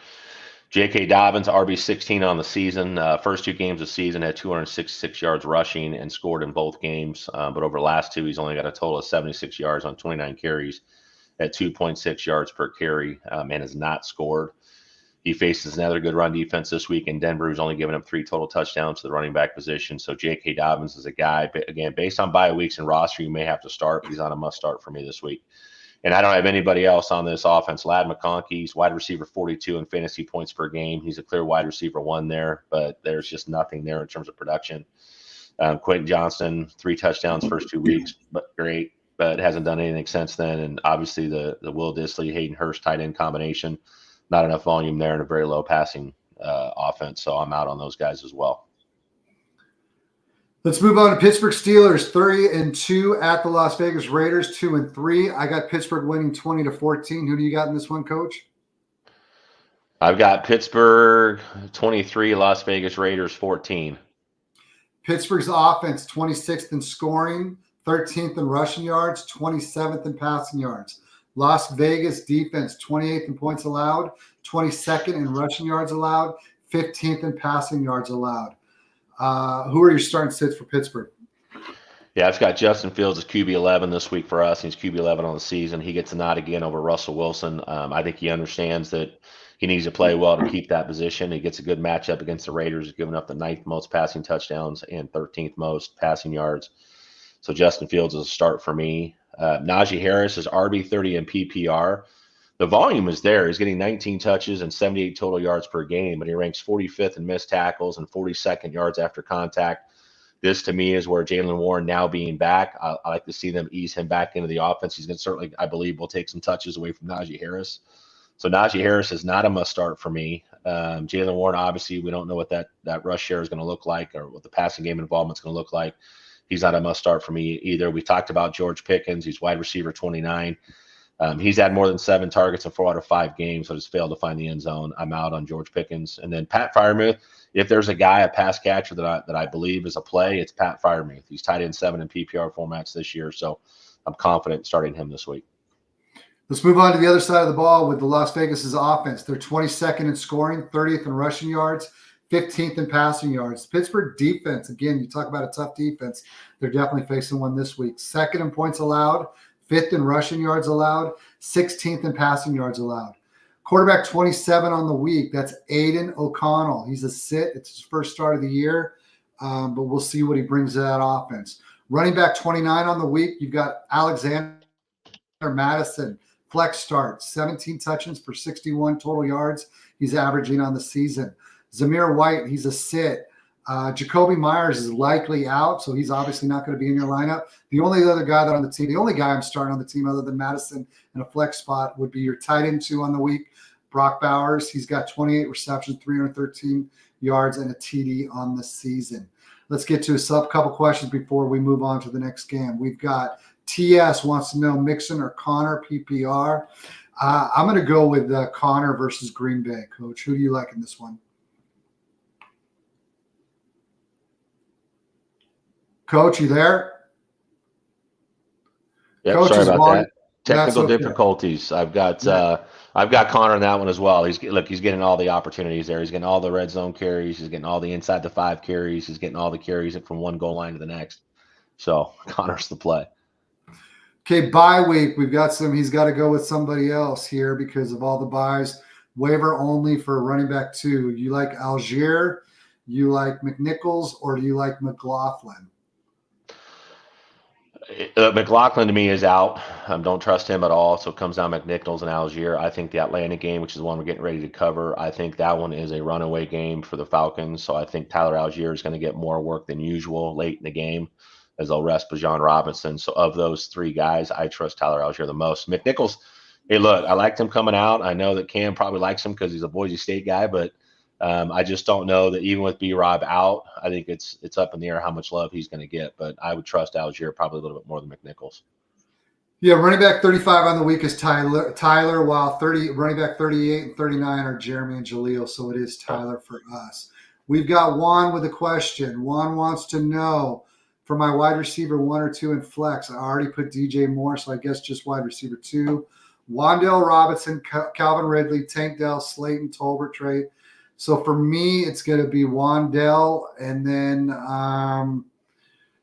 J.K. Dobbins, RB16 on the season. First 2 games of the season had 266 yards rushing and scored in both games. But over the last 2, he's only got a total of 76 yards on 29 carries at 2.6 yards per carry and has not scored. He faces another good run defense this week in Denver, who's only given up 3 total touchdowns to the running back position. So J.K. Dobbins is a guy, again, based on bye weeks and roster, you may have to start. He's on a must start for me this week. And I don't have anybody else on this offense. Ladd McConkey's wide receiver 42 in fantasy points per game. He's a clear wide receiver 1 there, but there's just nothing there in terms of production. Quentin Johnston, 3 touchdowns first 2 weeks, but great, but hasn't done anything since then. And obviously the Will Dissly, Hayden Hurst tight end combination, not enough volume there and a very low passing offense. So I'm out on those guys as well. Let's move on to Pittsburgh Steelers, 3-2 at the Las Vegas Raiders, 2-3. I got Pittsburgh winning 20-14. Who do you got in this one, Coach? I've got Pittsburgh 23, Las Vegas Raiders 14. Pittsburgh's offense, 26th in scoring, 13th in rushing yards, 27th in passing yards. Las Vegas defense, 28th in points allowed, 22nd in rushing yards allowed, 15th in passing yards allowed. Who are your starting sits for Pittsburgh? Yeah, I've got Justin Fields as QB11 this week for us. He's QB11 on the season. He gets a nod again over Russell Wilson. I think he understands that he needs to play well to keep that position. He gets a good matchup against the Raiders, giving up the 9th most passing touchdowns and 13th most passing yards. So Justin Fields is a start for me. Najee Harris is RB30 in PPR. The volume is there. He's getting 19 touches and 78 total yards per game, but he ranks 45th in missed tackles and 42nd yards after contact. This, to me, is where Jaylen Warren now being back, I like to see them ease him back into the offense. He's going to certainly, I believe, will take some touches away from Najee Harris. So Najee Harris is not a must start for me. Jaylen Warren, obviously, we don't know what that rush share is going to look like or what the passing game involvement is going to look like. He's not a must start for me either. We talked about George Pickens. He's wide receiver 29. He's had more than 7 targets in 4 out of 5 games, so just failed to find the end zone. I'm out on George Pickens. And then Pat Freiermuth, if there's a guy, a pass catcher that I believe is a play, it's Pat Freiermuth. He's tied in 7 in PPR formats this year, so I'm confident starting him this week. Let's move on to the other side of the ball with the Las Vegas' offense. They're 22nd in scoring, 30th in rushing yards, 15th in passing yards. Pittsburgh defense, again, you talk about a tough defense. They're definitely facing one this week. 2nd in points allowed, 5th in rushing yards allowed, 16th in passing yards allowed. Quarterback 27 on the week, that's Aiden O'Connell. He's a sit. It's his first start of the year, but we'll see what he brings to that offense. Running back 29 on the week, you've got Alexander Madison, flex start, 17 touches for 61 total yards he's averaging on the season. Zamir White, he's a sit. Jacoby Myers is likely out, so he's obviously not going to be in your lineup. The only other guy that on the team, the only guy I'm starting on the team other than Madison in a flex spot would be your tight end 2 on the week, Brock Bowers. He's got 28 receptions, 313 yards, and a TD on the season. Let's get to a couple questions before we move on to the next game. We've got TS wants to know Mixon or Connor PPR. I'm going to go with Connor versus Green Bay. Coach, who do you like in this one? Coach, you there? Yep, Coach sorry about that. That's Technical okay. difficulties. I've got Connor on that one as well. He's getting all the opportunities there. He's getting all the red zone carries. He's getting all the inside the 5 carries. He's getting all the carries from one goal line to the next. So Connor's the play. Okay, bye week. We've got he's got to go with somebody else here because of all the buys. Waiver only for running back 2. You like Algier, you like McNichols, or do you like McLaughlin? McLaughlin to me is out. Don't trust him at all. So it comes down McNichols and Algier. I think the Atlanta game, which is the one we're getting ready to cover, I think that one is a runaway game for the Falcons. So I think Tyler Algier is going to get more work than usual late in the game as they'll rest Bijan Robinson. So of those 3 guys, I trust Tyler Algier the most. McNichols, hey, look, I liked him coming out. I know that Cam probably likes him because he's a Boise State guy, but I just don't know that even with B-Rob out, I think it's up in the air how much love he's going to get. But I would trust Algier probably a little bit more than McNichols. Yeah, running back 35 on the week is Tyler, while running back 38 and 39 are Jeremy and Jaleel. So it is Tyler for us. We've got Juan with a question. Juan wants to know for my wide receiver 1 or 2 in flex. I already put DJ Moore, so I guess just wide receiver 2. Wan'Dale Robinson, Calvin Ridley, Tank Dell, Slayton, Tolbert trade. So for me, it's going to be Wan'Dale, and then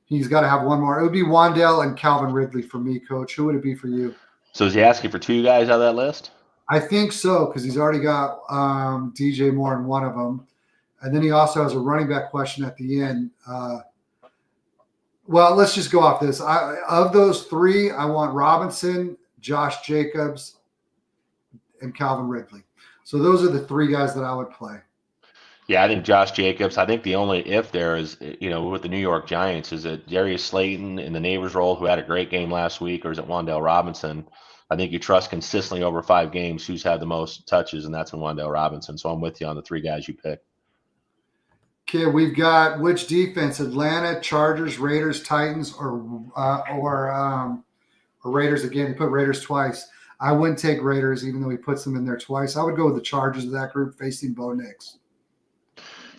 he's got to have one more. It would be Wan'Dale and Calvin Ridley for me, Coach. Who would it be for you? So is he asking for 2 guys out of that list? I think so, because he's already got DJ Moore in one of them. And then he also has a running back question at the end. Well, let's just go off this. Of those 3, I want Robinson, Josh Jacobs, and Calvin Ridley. So those are the 3 guys that I would play. Yeah, I think Josh Jacobs. I think the only if there is, with the New York Giants, is it Darius Slayton in the neighbor's role who had a great game last week, or is it Wan'Dale Robinson? I think you trust consistently over 5 games who's had the most touches, and that's in Wan'Dale Robinson. So I'm with you on the 3 guys you pick. Okay, we've got which defense? Atlanta, Chargers, Raiders, Titans, or Raiders again. He put Raiders twice. I wouldn't take Raiders, even though he puts them in there twice. I would go with the Chargers of that group facing Bo Nix.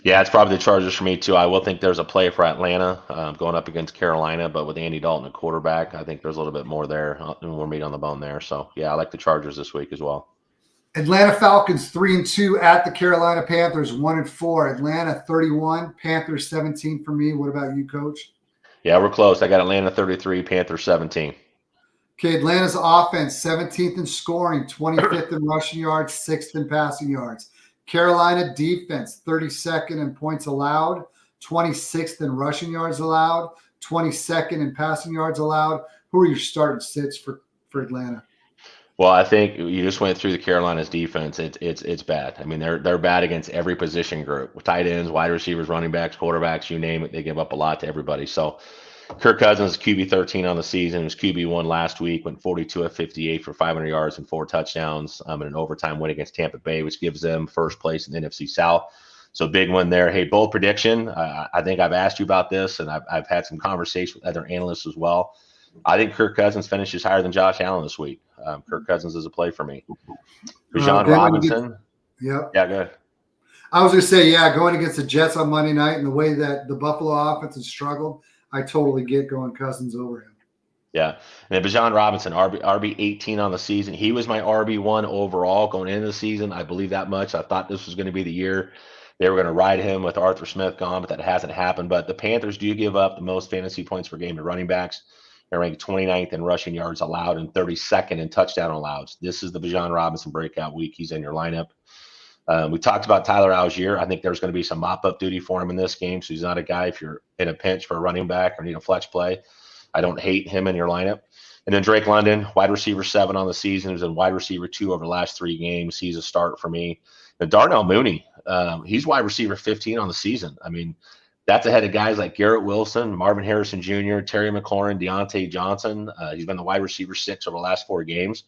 Yeah, it's probably the Chargers for me too. I will think there's a play for Atlanta going up against Carolina, but with Andy Dalton at quarterback, I think there's a little bit more there, more meat on the bone there. So yeah, I like the Chargers this week as well. Atlanta Falcons 3-2 at the Carolina Panthers 1-4. Atlanta 31, Panthers 17 for me. What about you, Coach? Yeah, we're close. I got Atlanta 33, Panthers 17. Okay, Atlanta's offense 17th in scoring, 25th in rushing yards, 6th in passing yards. Carolina defense 32nd in points allowed, 26th in rushing yards allowed, 22nd in passing yards allowed. Who are your starting sits for Atlanta? Well, I think you just went through the Carolina's defense. It's bad. I mean, they're bad against every position group. Tight ends, wide receivers, running backs, quarterbacks, you name it. They give up a lot to everybody. So Kirk Cousins is QB 13 on the season. He was QB 1 last week, went 42 of 58 for 500 yards and 4 touchdowns in an overtime win against Tampa Bay, which gives them first place in the NFC South. So big one there. Hey, bold prediction. I think I've asked you about this, and I've had some conversation with other analysts as well. I think Kirk Cousins finishes higher than Josh Allen this week. Kirk Cousins is a play for me. Bijan Robinson. Yep. Yeah, go ahead. I was going to say, going against the Jets on Monday night and the way that the Buffalo offense has struggled, I totally get going Cousins over him. Yeah. And then Bijan Robinson, RB 18 on the season. He was my RB1 overall going into the season. I believe that much. I thought this was going to be the year they were going to ride him with Arthur Smith gone, but that hasn't happened. But the Panthers do give up the most fantasy points per game to running backs. They're ranked 29th in rushing yards allowed and 32nd in touchdown allowed. This is the Bijan Robinson breakout week. He's in your lineup. We talked about Tyler Algier. I think there's going to be some mop-up duty for him in this game, so he's not a guy if you're in a pinch for a running back or need a flex play. I don't hate him in your lineup. And then Drake London, wide receiver 7 on the season. He's in wide receiver 2 over the last 3 games. He's a start for me. And Darnell Mooney, he's wide receiver 15 on the season. I mean, that's ahead of guys like Garrett Wilson, Marvin Harrison Jr., Terry McLaurin, Deontay Johnson. He's been the wide receiver 6 over the last 4 games.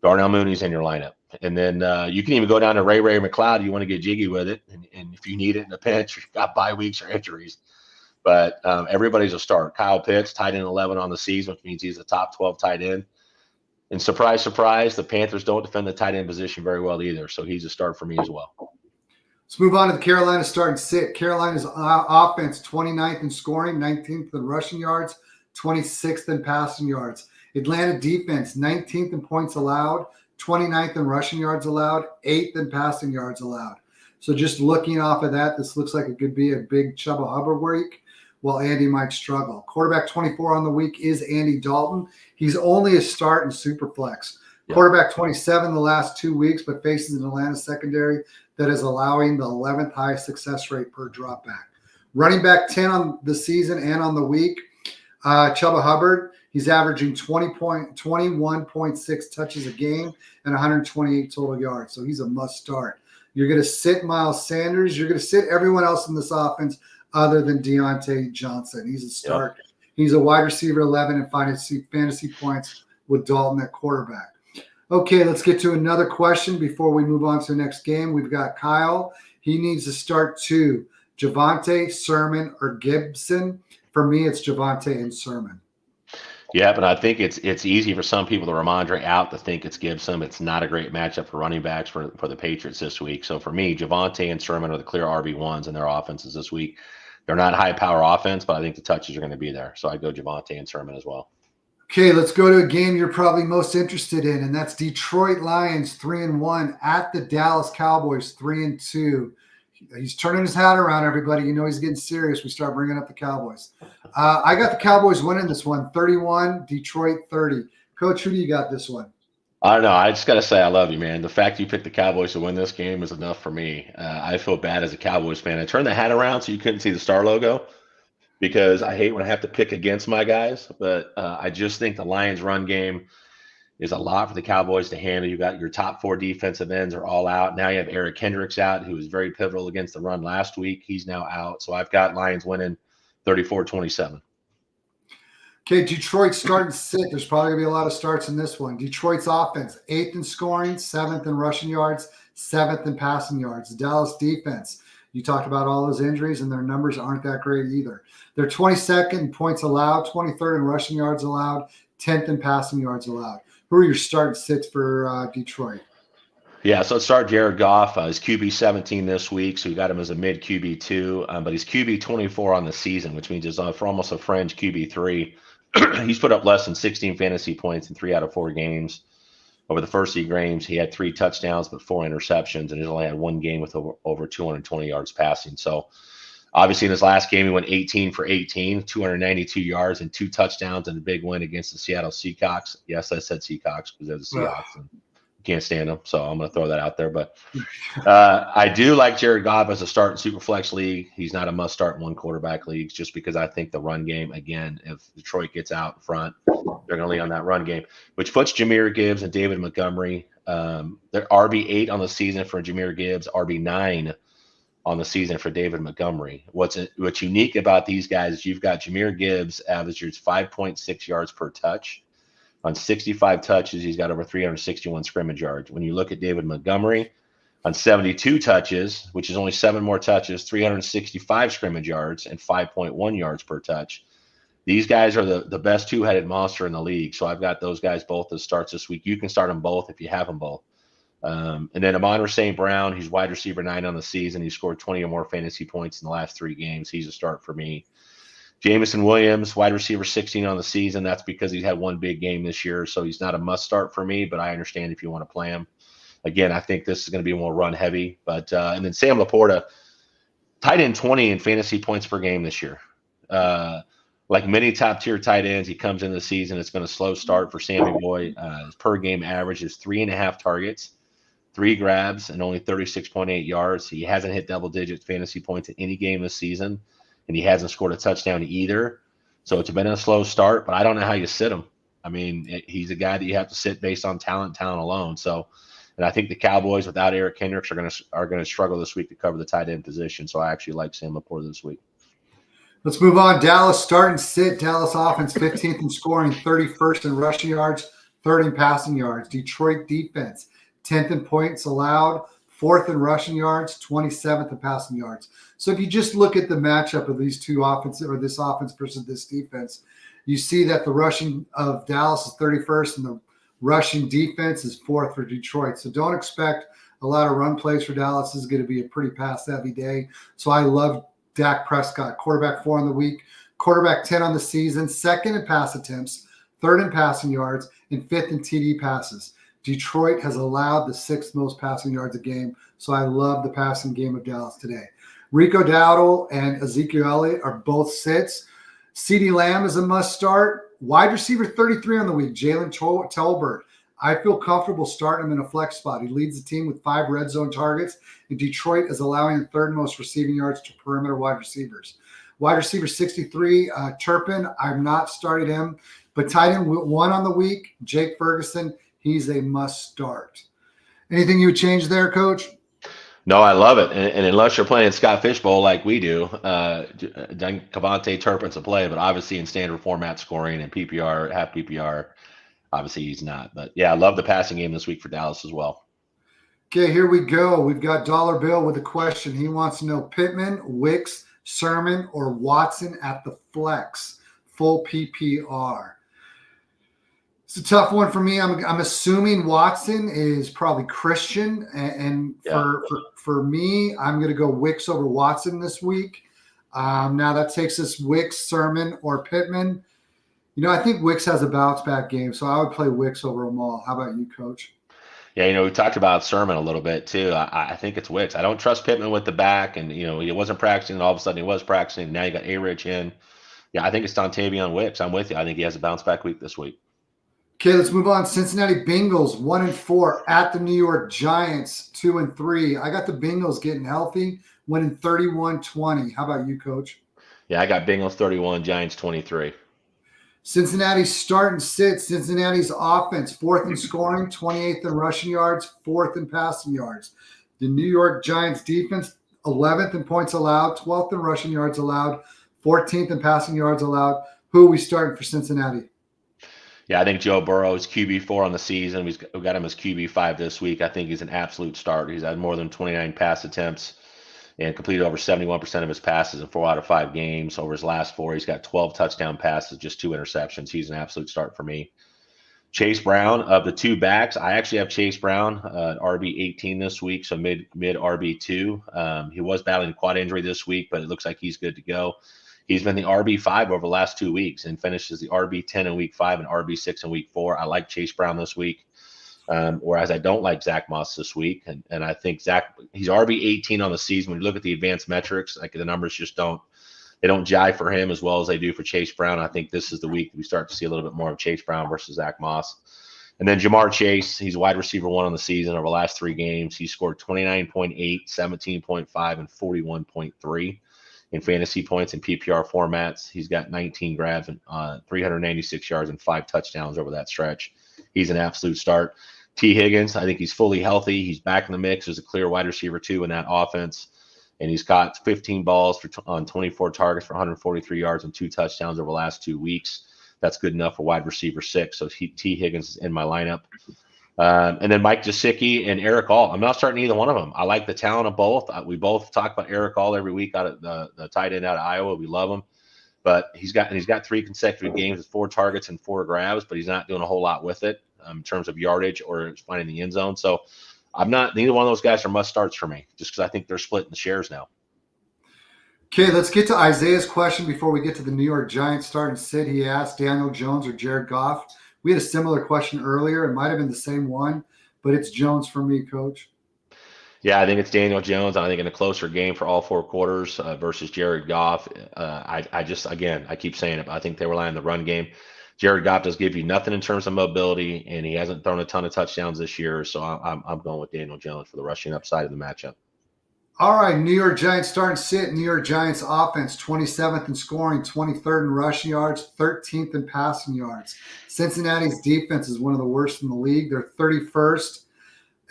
Darnell Mooney's in your lineup. And then you can even go down to Ray McLeod. You want to get jiggy with it. And if you need it in a pinch, you've got bye weeks or injuries. But everybody's a start. Kyle Pitts, tight end 11 on the season, which means he's a top 12 tight end. And surprise, surprise, the Panthers don't defend the tight end position very well either. So he's a start for me as well. Let's move on to the Carolina start and sit. Carolina's offense, 29th in scoring, 19th in rushing yards, 26th in passing yards. Atlanta defense, 19th in points allowed, 29th in rushing yards allowed, 8th in passing yards allowed. So just looking off of that, this looks like it could be a big Chuba Hubbard week, while Andy might struggle. Quarterback 24 on the week is Andy Dalton. He's only a start in Superflex. Yeah. Quarterback 27 the last 2 weeks, but faces an Atlanta secondary that is allowing the 11th highest success rate per drop back. Running back 10 on the season and on the week, Chuba Hubbard. He's averaging 21.6 touches a game and 128 total yards. So he's a must start. You're going to sit Miles Sanders. You're going to sit everyone else in this offense other than Deontay Johnson. He's a start. Yep. He's a wide receiver 11 in fantasy points with Dalton at quarterback. Okay, let's get to another question before we move on to the next game. We've got Kyle. He needs to start 2. Javonte, Sermon, or Gibson. For me, it's Javonte and Sermon. Yeah, but I think it's easy for some people to Ramondre out to think it's Gibson. It's not a great matchup for running backs for the Patriots this week. So for me, Javonte and Sermon are the clear RB1s in their offenses this week. They're not high power offense, but I think the touches are going to be there. So I go Javonte and Sermon as well. Okay, let's go to a game you're probably most interested in, and that's Detroit Lions 3-1 at the Dallas Cowboys 3-2. He's turning his hat around, everybody. You know he's getting serious. We start bringing up the Cowboys. I got the Cowboys winning this one, 31, Detroit 30. Coach, who do you got this one? I don't know. I just got to say I love you, man. The fact you picked the Cowboys to win this game is enough for me. I feel bad as a Cowboys fan. I turned the hat around so you couldn't see the star logo because I hate when I have to pick against my guys. But I just think the Lions run game is a lot for the Cowboys to handle. You got your top 4 defensive ends are all out. Now you have Eric Hendricks out, who was very pivotal against the run last week. He's now out. So I've got Lions winning 34-27. Okay, Detroit starting to sit. There's probably going to be a lot of starts in this one. Detroit's offense, 8th in scoring, 7th in rushing yards, 7th in passing yards. Dallas defense, you talked about all those injuries, and their numbers aren't that great either. They're 22nd in points allowed, 23rd in rushing yards allowed, 10th in passing yards allowed. Who are your start sits for Detroit? Yeah, so let's start Jared Goff. He's QB 17 this week, so we got him as a mid QB 2, but he's QB 24 on the season, which means he's for almost a fringe QB 3. He's put up less than 16 fantasy points in 3 out of 4 games. Over the first 3 games, he had 3 touchdowns but 4 interceptions, and he's only had 1 game with over 220 yards passing. So obviously in his last game, he went 18 for 18, 292 yards and 2 touchdowns and a big win against the Seattle Seahawks. Yes, I said Seahawks because they're the Seahawks. And can't stand them, so I'm going to throw that out there. But I do like Jared Goff as a start in Superflex League. He's not a must-start in 1 quarterback leagues just because I think the run game, again, if Detroit gets out in front, they're going to lean on that run game, which puts Jahmyr Gibbs and David Montgomery. They're RB8 on the season for Jahmyr Gibbs, RB9 on the season for David Montgomery. What's unique about these guys is you've got Jahmyr Gibbs averages 5.6 yards per touch. On 65 touches, he's got over 361 scrimmage yards. When you look at David Montgomery, on 72 touches, which is only 7 more touches, 365 scrimmage yards and 5.1 yards per touch. These guys are the best 2-headed monster in the league. So I've got those guys both as starts this week. You can start them both if you have them both. And then Amon-Ra St. Brown, he's wide receiver 9 on the season. He scored 20 or more fantasy points in the last 3 games. He's a start for me. Jamison Williams, wide receiver 16 on the season. That's because he's had 1 big game this year, so he's not a must start for me, but I understand if you want to play him. Again, I think this is going to be more run heavy. But and then Sam Laporta, tight end 20 in fantasy points per game this year. Like many top-tier tight ends, he comes into the season. It's been a slow start for Sammy Boy. His per-game average is 3.5 targets, 3 grabs, and only 36.8 yards. He hasn't hit double-digit fantasy points in any game this season, and he hasn't scored a touchdown either. So it's been a slow start, but I don't know how you sit him. I mean, he's a guy that you have to sit based on talent alone. So, and I think the Cowboys without Eric Kendricks are gonna struggle this week to cover the tight end position. So I actually like Sam Laporta this week. Let's move on. Dallas start and sit. Dallas offense 15th in scoring, 31st in rushing yards, 3rd in passing yards. Detroit defense 10th in points allowed, 4th in rushing yards, 27th in passing yards. So if you just look at the matchup of these two offenses, or this offense versus this defense, you see that the rushing of Dallas is 31st and the rushing defense is 4th for Detroit. So don't expect a lot of run plays for Dallas. This is going to be a pretty pass heavy day. So I love Dak Prescott, quarterback 4 on the week, quarterback 10 on the season, 2nd in pass attempts, 3rd in passing yards, and 5th in TD passes. Detroit has allowed the 6th most passing yards a game, so I love the passing game of Dallas today. Rico Dowdle and Ezekiel Elliott are both sits. CeeDee Lamb is a must start. Wide receiver 33 on the week, Jalen Tolbert. I feel comfortable starting him in a flex spot. He leads the team with 5 red zone targets, and Detroit is allowing the 3rd most receiving yards to perimeter wide receivers. Wide receiver 63, Turpin, I'm not starting him, but tight end 1 on the week, Jake Ferguson, he's a must start. Anything you would change there, Coach? No, I love it. And unless you're playing Scott Fishbowl like we do, then Cavante Turpin's a play, but obviously in standard format scoring and PPR, half PPR, obviously he's not. But yeah, I love the passing game this week for Dallas as well. Okay, here we go. We've got Dollar Bill with a question. He wants to know Pittman, Wicks, Sermon, or Watson at the flex, full PPR. It's a tough one for me. I'm assuming Watson is probably Christian, and for me, I'm going to go Wicks over Watson this week. Now that takes us Wicks, Sermon, or Pittman. I think Wicks has a bounce back game, so I would play Wicks over them all. How about you, Coach? Yeah, we talked about Sermon a little bit too. I think it's Wicks. I don't trust Pittman with the back, and he wasn't practicing, and all of a sudden he was practicing. Now you got A-Rich in. Yeah, I think it's Dontavion Wicks. I'm with you. I think he has a bounce back week this week. Okay, let's move on. Cincinnati Bengals 1-4 at the New York Giants 2-3. I got the Bengals getting healthy, winning 31-20. How about you, Coach? Yeah, I got Bengals 31, Giants 23. Cincinnati start and sit. Cincinnati's offense 4th in scoring, 28th in rushing yards, 4th in passing yards. The New York Giants defense 11th in points allowed, 12th in rushing yards allowed, 14th in passing yards allowed. Who are we starting for Cincinnati? Yeah, I think Joe Burrow is QB4 on the season. We've got him as QB5 this week. I think he's an absolute start. He's had more than 29 pass attempts and completed over 71% of his passes in 4 out of 5 games. Over his last 4, he's got 12 touchdown passes, just 2 interceptions. He's an absolute start for me. Chase Brown, of the 2 backs, I actually have Chase Brown, RB18 this week, so mid RB2. He was battling a quad injury this week, but it looks like he's good to go. He's been the RB5 over the last 2 weeks and finishes the RB10 in week 5 and RB6 in week 4. I like Chase Brown this week, whereas I don't like Zach Moss this week. And I think he's RB18 on the season. When you look at the advanced metrics, like the numbers just don't jive for him as well as they do for Chase Brown. I think this is the week we start to see a little bit more of Chase Brown versus Zach Moss. And then Jamar Chase, he's wide receiver 1 on the season over the last 3 games. He scored 29.8, 17.5, and 41.3 in fantasy points and PPR formats. He's got 19 grabs and 396 yards and 5 touchdowns over that stretch. He's an absolute start. T. Higgins, I think he's fully healthy. He's back in the mix as a clear wide receiver 2 in that offense. And he's got 15 balls on 24 targets for 143 yards and 2 touchdowns over the last 2 weeks. That's good enough for wide receiver 6. So T. Higgins is in my lineup. And then Mike Gesicki and Eric All. I'm not starting either one of them. I like the talent of both. We both talk about Eric All every week out of the tight end out of Iowa. We love him. But he's got 3 consecutive games with 4 targets and 4 grabs, but he's not doing a whole lot with it in terms of yardage or finding the end zone. So neither one of those guys are must starts for me, just because I think they're splitting the shares now. Okay, let's get to Isaiah's question before we get to the New York Giants start and sit. He asked Daniel Jones or Jared Goff. We had a similar question earlier. It might have been the same one, but it's Jones for me, Coach. Yeah, I think it's Daniel Jones. I think in a closer game for all 4 quarters versus Jared Goff. I keep saying it, but I think they rely on the run game. Jared Goff does give you nothing in terms of mobility, and he hasn't thrown a ton of touchdowns this year. So I'm going with Daniel Jones for the rushing upside of the matchup. All right, New York Giants starting sit. New York Giants offense, 27th in scoring, 23rd in rushing yards, 13th in passing yards. Cincinnati's defense is one of the worst in the league. They're 31st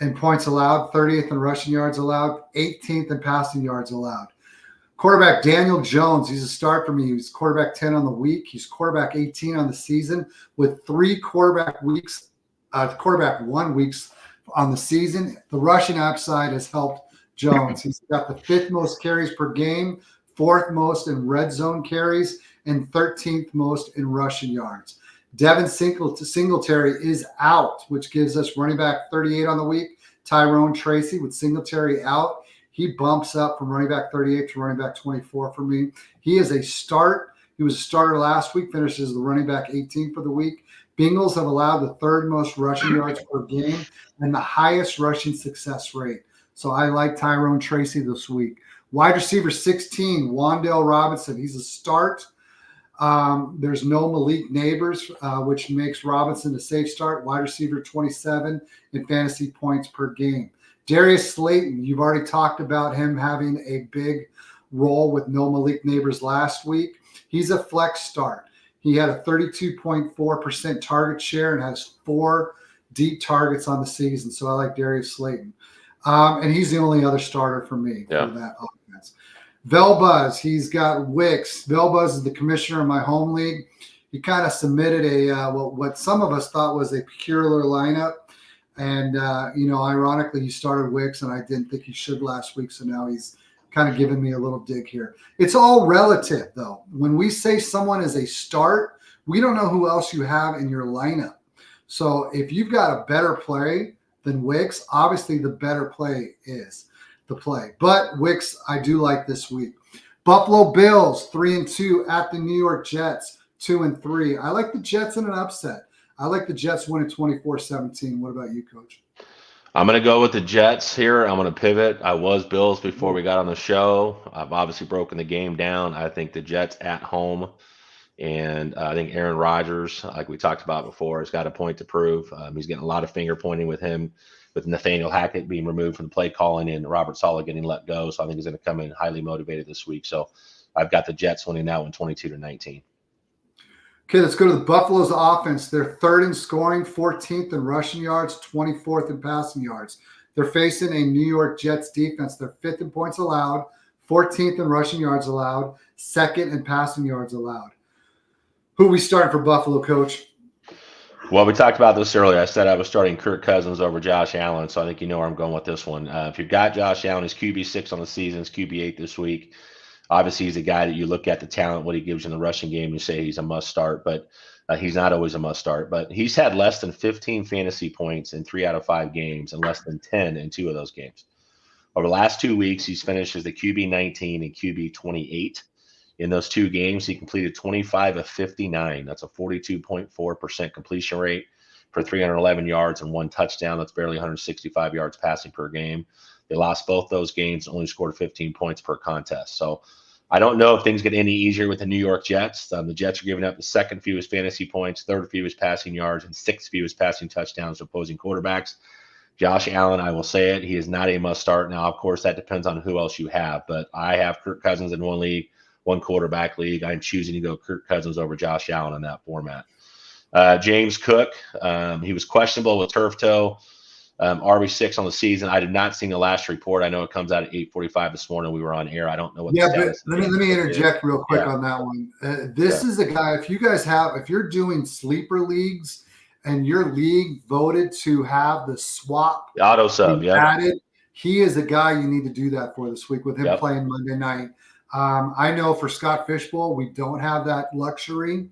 in points allowed, 30th in rushing yards allowed, 18th in passing yards allowed. Quarterback Daniel Jones, he's a start for me. He's quarterback 10 on the week. He's quarterback 18 on the season with 3 quarterback 1 weeks on the season. The rushing upside has helped Jones. He's got the 5th most carries per game, 4th most in red zone carries, and 13th most in rushing yards. Devin Singletary is out, which gives us running back 38 on the week. Tyrone Tracy with Singletary out. He bumps up from running back 38 to running back 24 for me. He is a start. He was a starter last week, finishes the running back 18 for the week. Bengals have allowed the 3rd most rushing yards per game and the highest rushing success rate. So I like Tyrone Tracy this week. Wide receiver 16, Wan'Dale Robinson. He's a start. There's no Malik Neighbors, which makes Robinson a safe start. Wide receiver 27 in fantasy points per game. Darius Slayton, you've already talked about him having a big role with no Malik Neighbors last week. He's a flex start. He had a 32.4% target share and has 4 deep targets on the season. So I like Darius Slayton. And he's the only other starter for me for that offense. Velbuzz, he's got Wicks. Velbuzz is the commissioner of my home league. He kind of submitted what some of us thought was a peculiar lineup. And, ironically, he started Wicks, and I didn't think he should last week. So now he's kind of giving me a little dig here. It's all relative, though. When we say someone is a start, we don't know who else you have in your lineup. So if you've got a better play than Wicks, obviously the better play is the play. But Wicks, I do like this week. Buffalo Bills, 3-2 at the New York Jets, 2-3. I like the Jets in an upset. I like the Jets winning 24-17. What about you, Coach? I'm going to go with the Jets here. I'm going to pivot. I was Bills before we got on the show. I've obviously broken the game down. I think the Jets at home. And I think Aaron Rodgers, like we talked about before, has got a point to prove. He's getting a lot of finger pointing with him, with Nathaniel Hackett being removed from the play calling and Robert Saleh getting let go. So I think he's going to come in highly motivated this week. So I've got the Jets winning that one 22-19. Okay, let's go to the Buffalo's offense. They're 3rd in scoring, 14th in rushing yards, 24th in passing yards. They're facing a New York Jets defense. They're 5th in points allowed, 14th in rushing yards allowed, 2nd in passing yards allowed. Who are we starting for Buffalo, Coach? Well, we talked about this earlier. I said I was starting Kirk Cousins over Josh Allen, so I think you know where I'm going with this one. If you've got Josh Allen, he's QB6 on the season, he's QB8 this week. Obviously, he's a guy that you look at the talent, what he gives you in the rushing game, you say he's a must start, but he's not always a must start. But he's had less than 15 fantasy points in 3 out of 5 games and less than 10 in 2 of those games. Over the last 2 weeks, he's finished as the QB19 and QB28. In those 2 games, he completed 25 of 59. That's a 42.4% completion rate for 311 yards and 1 touchdown. That's barely 165 yards passing per game. They lost both those games and only scored 15 points per contest. So I don't know if things get any easier with the New York Jets. The Jets are giving up the 2nd fewest fantasy points, 3rd fewest passing yards, and 6th fewest passing touchdowns to opposing quarterbacks. Josh Allen, I will say it, he is not a must start. Now, of course, that depends on who else you have, but I have Kirk Cousins in one league, 1 quarterback league. I'm choosing to go Kirk Cousins over Josh Allen in that format. James Cook, he was questionable with turf toe. RB6 on the season. I did not see the last report. I know it comes out at 8:45 this morning. We were on air. I don't know what. Yeah, but let me interject real quick on that one. This is a guy. If you're doing sleeper leagues and your league voted to have the swap auto sub added, he is a guy you need to do that for this week with him playing Monday night. I know for Scott Fishbowl, we don't have that luxury,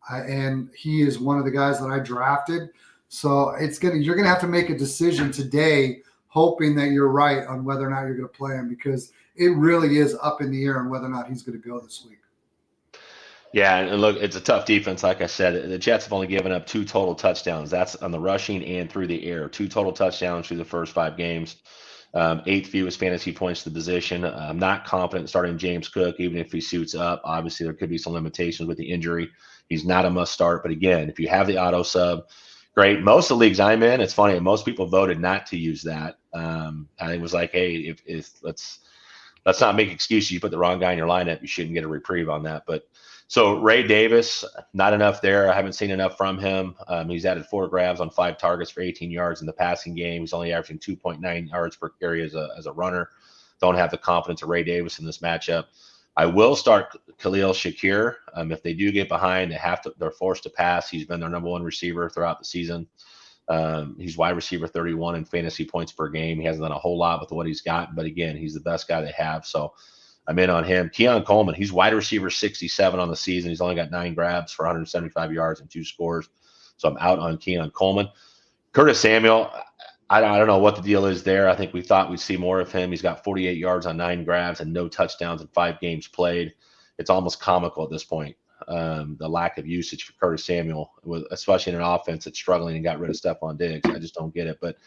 and he is one of the guys that I drafted. So you're gonna have to make a decision today, hoping that you're right on whether or not you're gonna play him, because it really is up in the air on whether or not he's gonna go this week. Yeah, and look, it's a tough defense. Like I said, the Jets have only given up 2 total touchdowns. That's on the rushing and through the air. 2 total touchdowns through the first 5 games. 8th fewest fantasy points to the position. I'm not confident starting James Cook, even if he suits up. Obviously, there could be some limitations with the injury. He's not a must start. But again, if you have the auto sub, great. Most of the leagues I'm in, it's funny, most people voted not to use that. I think it was like, hey, if let's let's not make excuses. You put the wrong guy in your lineup, you shouldn't get a reprieve on that. But so Ray Davis, not enough there. I haven't seen enough from him. He's added 4 grabs on 5 targets for 18 yards in the passing game. He's only averaging 2.9 yards per carry as a runner. Don't have the confidence of Ray Davis in this matchup. I will start Khalil Shakir. If they do get behind, they're forced to pass. He's been their number 1 receiver throughout the season. He's wide receiver 31 in fantasy points per game. He hasn't done a whole lot with what he's got, but again, he's the best guy they have. So I'm in on him. Keon Coleman, he's wide receiver 67 on the season. He's only got 9 grabs for 175 yards and 2 scores. So I'm out on Keon Coleman. Curtis Samuel, I don't know what the deal is there. I think we thought we'd see more of him. He's got 48 yards on 9 grabs and no touchdowns in 5 games played. It's almost comical at this point. The lack of usage for Curtis Samuel, especially in an offense that's struggling and got rid of Stephon Diggs. I just don't get it. But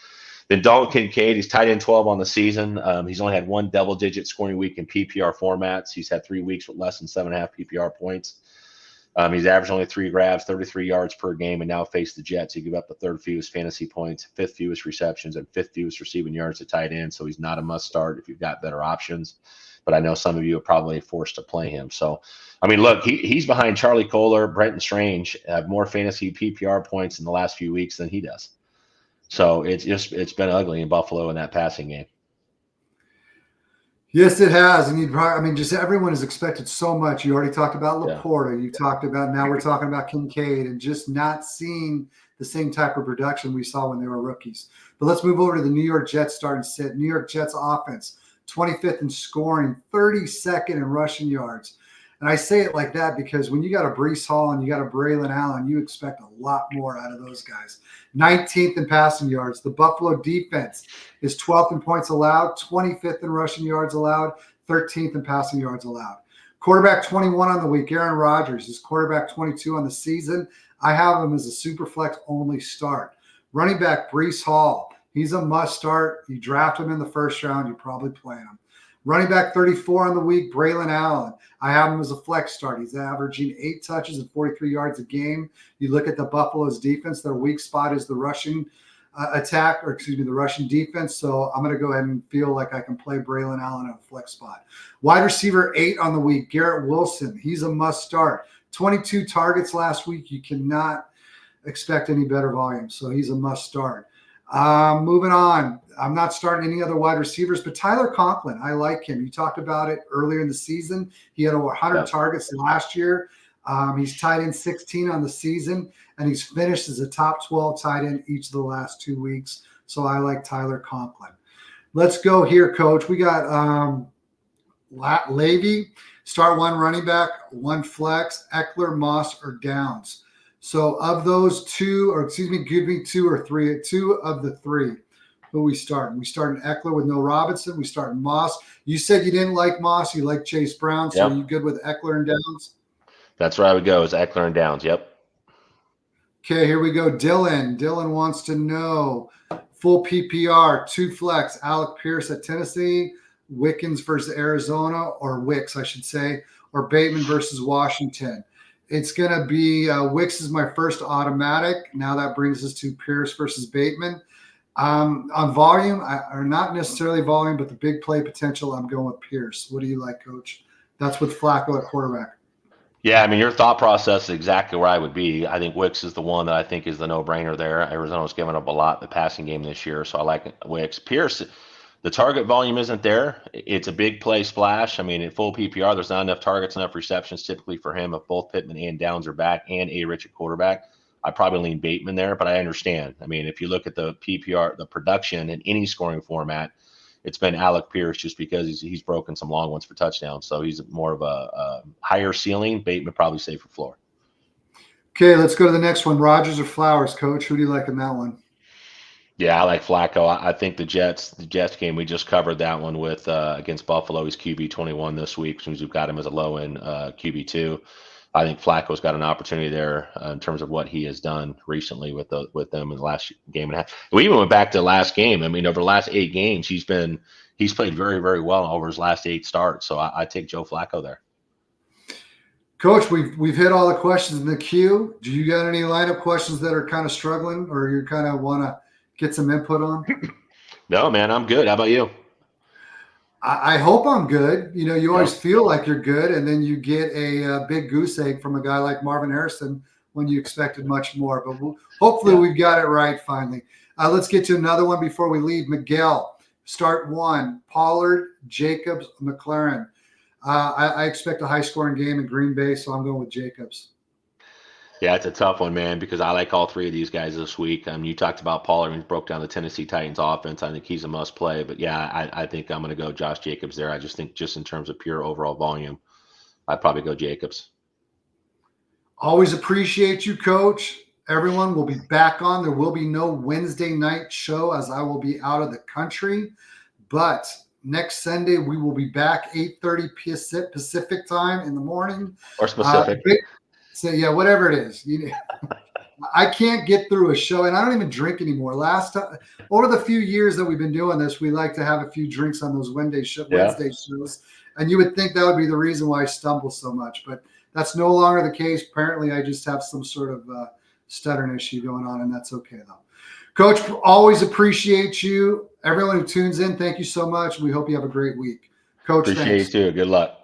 then Dalton Kincaid, he's tight end 12 on the season. He's only had 1 double-digit scoring week in PPR formats. He's had 3 weeks with less than 7.5 PPR points. He's averaged only 3 grabs, 33 yards per game, and now faced the Jets. He gave up the 3rd fewest fantasy points, 5th fewest receptions, and 5th fewest receiving yards to tight end. So he's not a must-start if you've got better options. But I know some of you are probably forced to play him. So, I mean, look, he's behind Charlie Kohler, Brenton Strange, have more fantasy PPR points in the last few weeks than he does. So it's been ugly in Buffalo in that passing game. Yes, it has. And just everyone has expected so much. You already talked about Laporta. You talked about, now we're talking about Kincaid, and just not seeing the same type of production we saw when they were rookies. But let's move over to the New York Jets starting sit. New York Jets offense, 25th in scoring, 32nd in rushing yards. And I say it like that because when you got a Breece Hall and you got a Braylon Allen, you expect a lot more out of those guys. 19th in passing yards. The Buffalo defense is 12th in points allowed, 25th in rushing yards allowed, 13th in passing yards allowed. Quarterback 21 on the week, Aaron Rodgers is quarterback 22 on the season. I have him as a super flex only start. Running back Breece Hall, he's a must start. You draft him in the first round, you're probably playing him. Running back 34 on the week, Braylon Allen. I have him as a flex start. He's averaging 8 touches and 43 yards a game. You look at the Buffalo's defense, their weak spot is the rushing the rushing defense. So I'm going to go ahead and feel like I can play Braylon Allen at a flex spot. Wide receiver 8 on the week, Garrett Wilson. He's a must start. 22 targets last week. You cannot expect any better volume. So he's a must start. Moving on. I'm not starting any other wide receivers, but Tyler Conklin, I like him. You talked about it earlier in the season. He had over 100 targets last year. He's tight end 16 on the season, and he's finished as a top 12 tight end each of the last 2 weeks. So I like Tyler Conklin. Let's go here, Coach. We got Levy, start 1 running back, 1 flex, Eckler, Moss, or Downs. So of those 2, give me 2 or 3, 2 of the 3. Who we starting? We starting Eckler with no Robinson. We starting Moss. You said you didn't like Moss. You like Chase Brown. So are you good with Eckler and Downs? That's where I would go, is Eckler and Downs. Yep. Okay, here we go. Dylan. Dylan wants to know full PPR, 2 flex, Alec Pierce at Tennessee, Wickens versus Arizona, or Wicks, I should say, or Bateman versus Washington. It's going to be Wicks is my first automatic. Now that brings us to Pierce versus Bateman. On volume, or not necessarily volume, but the big play potential, I'm going with Pierce. What do you like, Coach? That's with Flacco at quarterback. Yeah, I mean, your thought process is exactly where I would be. I think Wicks is the one that I think is the no-brainer there. Arizona's given up a lot in the passing game this year, so I like Wicks. Pierce, the target volume isn't there. It's a big play splash. I mean, in full PPR, there's not enough targets, enough receptions typically for him if both Pittman and Downs are back and A-Rich at quarterback. I probably lean Bateman there, but I understand. I mean, if you look at the PPR, the production in any scoring format, it's been Alec Pierce just because he's broken some long ones for touchdowns. So he's more of a higher ceiling. Bateman probably safer floor. Okay, let's go to the next one. Rodgers or Flowers, Coach? Who do you like in that one? Yeah, I like Flacco. I think the Jets game, we just covered that one with against Buffalo. He's QB 21 this week, since we've got him as a low end QB 2. I think Flacco's got an opportunity there in terms of what he has done recently with them in the last game and a half. We even went back to the last game. I mean, over the last 8 games, he's played very, very well over his last 8 starts. So I take Joe Flacco there. Coach, we've hit all the questions in the queue. Do you got any lineup questions that are kind of struggling, or you kind of want to get some input on? No, man, I'm good. How about you? I hope I'm good. You know, you always Yep. feel like you're good, and then you get a, big goose egg from a guy like Marvin Harrison when you expected much more. But hopefully Yeah. we've got it right finally. Let's get to another one before we leave. Miguel, start one. Pollard, Jacobs, McLaren. I expect a high-scoring game in Green Bay, so I'm going with Jacobs. Yeah, it's a tough one, man, because I like all three of these guys this week. You talked about Pollard and broke down the Tennessee Titans offense. I think he's a must play. But yeah, I think I'm going to go Josh Jacobs there. I just think just in terms of pure overall volume, I'd probably go Jacobs. Always appreciate you, Coach. Everyone will be back on. There will be no Wednesday night show as I will be out of the country. But next Sunday, we will be back 8:30 Pacific time in the morning. Or specific. So, yeah, whatever it is. I can't get through a show, and I don't even drink anymore. Last time, over the few years that we've been doing this, we like to have a few drinks on those Wednesday shows, and you would think that would be the reason why I stumble so much, but that's no longer the case. Apparently, I just have some sort of stuttering issue going on, and that's okay though. Coach, always appreciate you. Everyone who tunes in, thank you so much. We hope you have a great week. Coach, Appreciate thanks. you too. Good luck.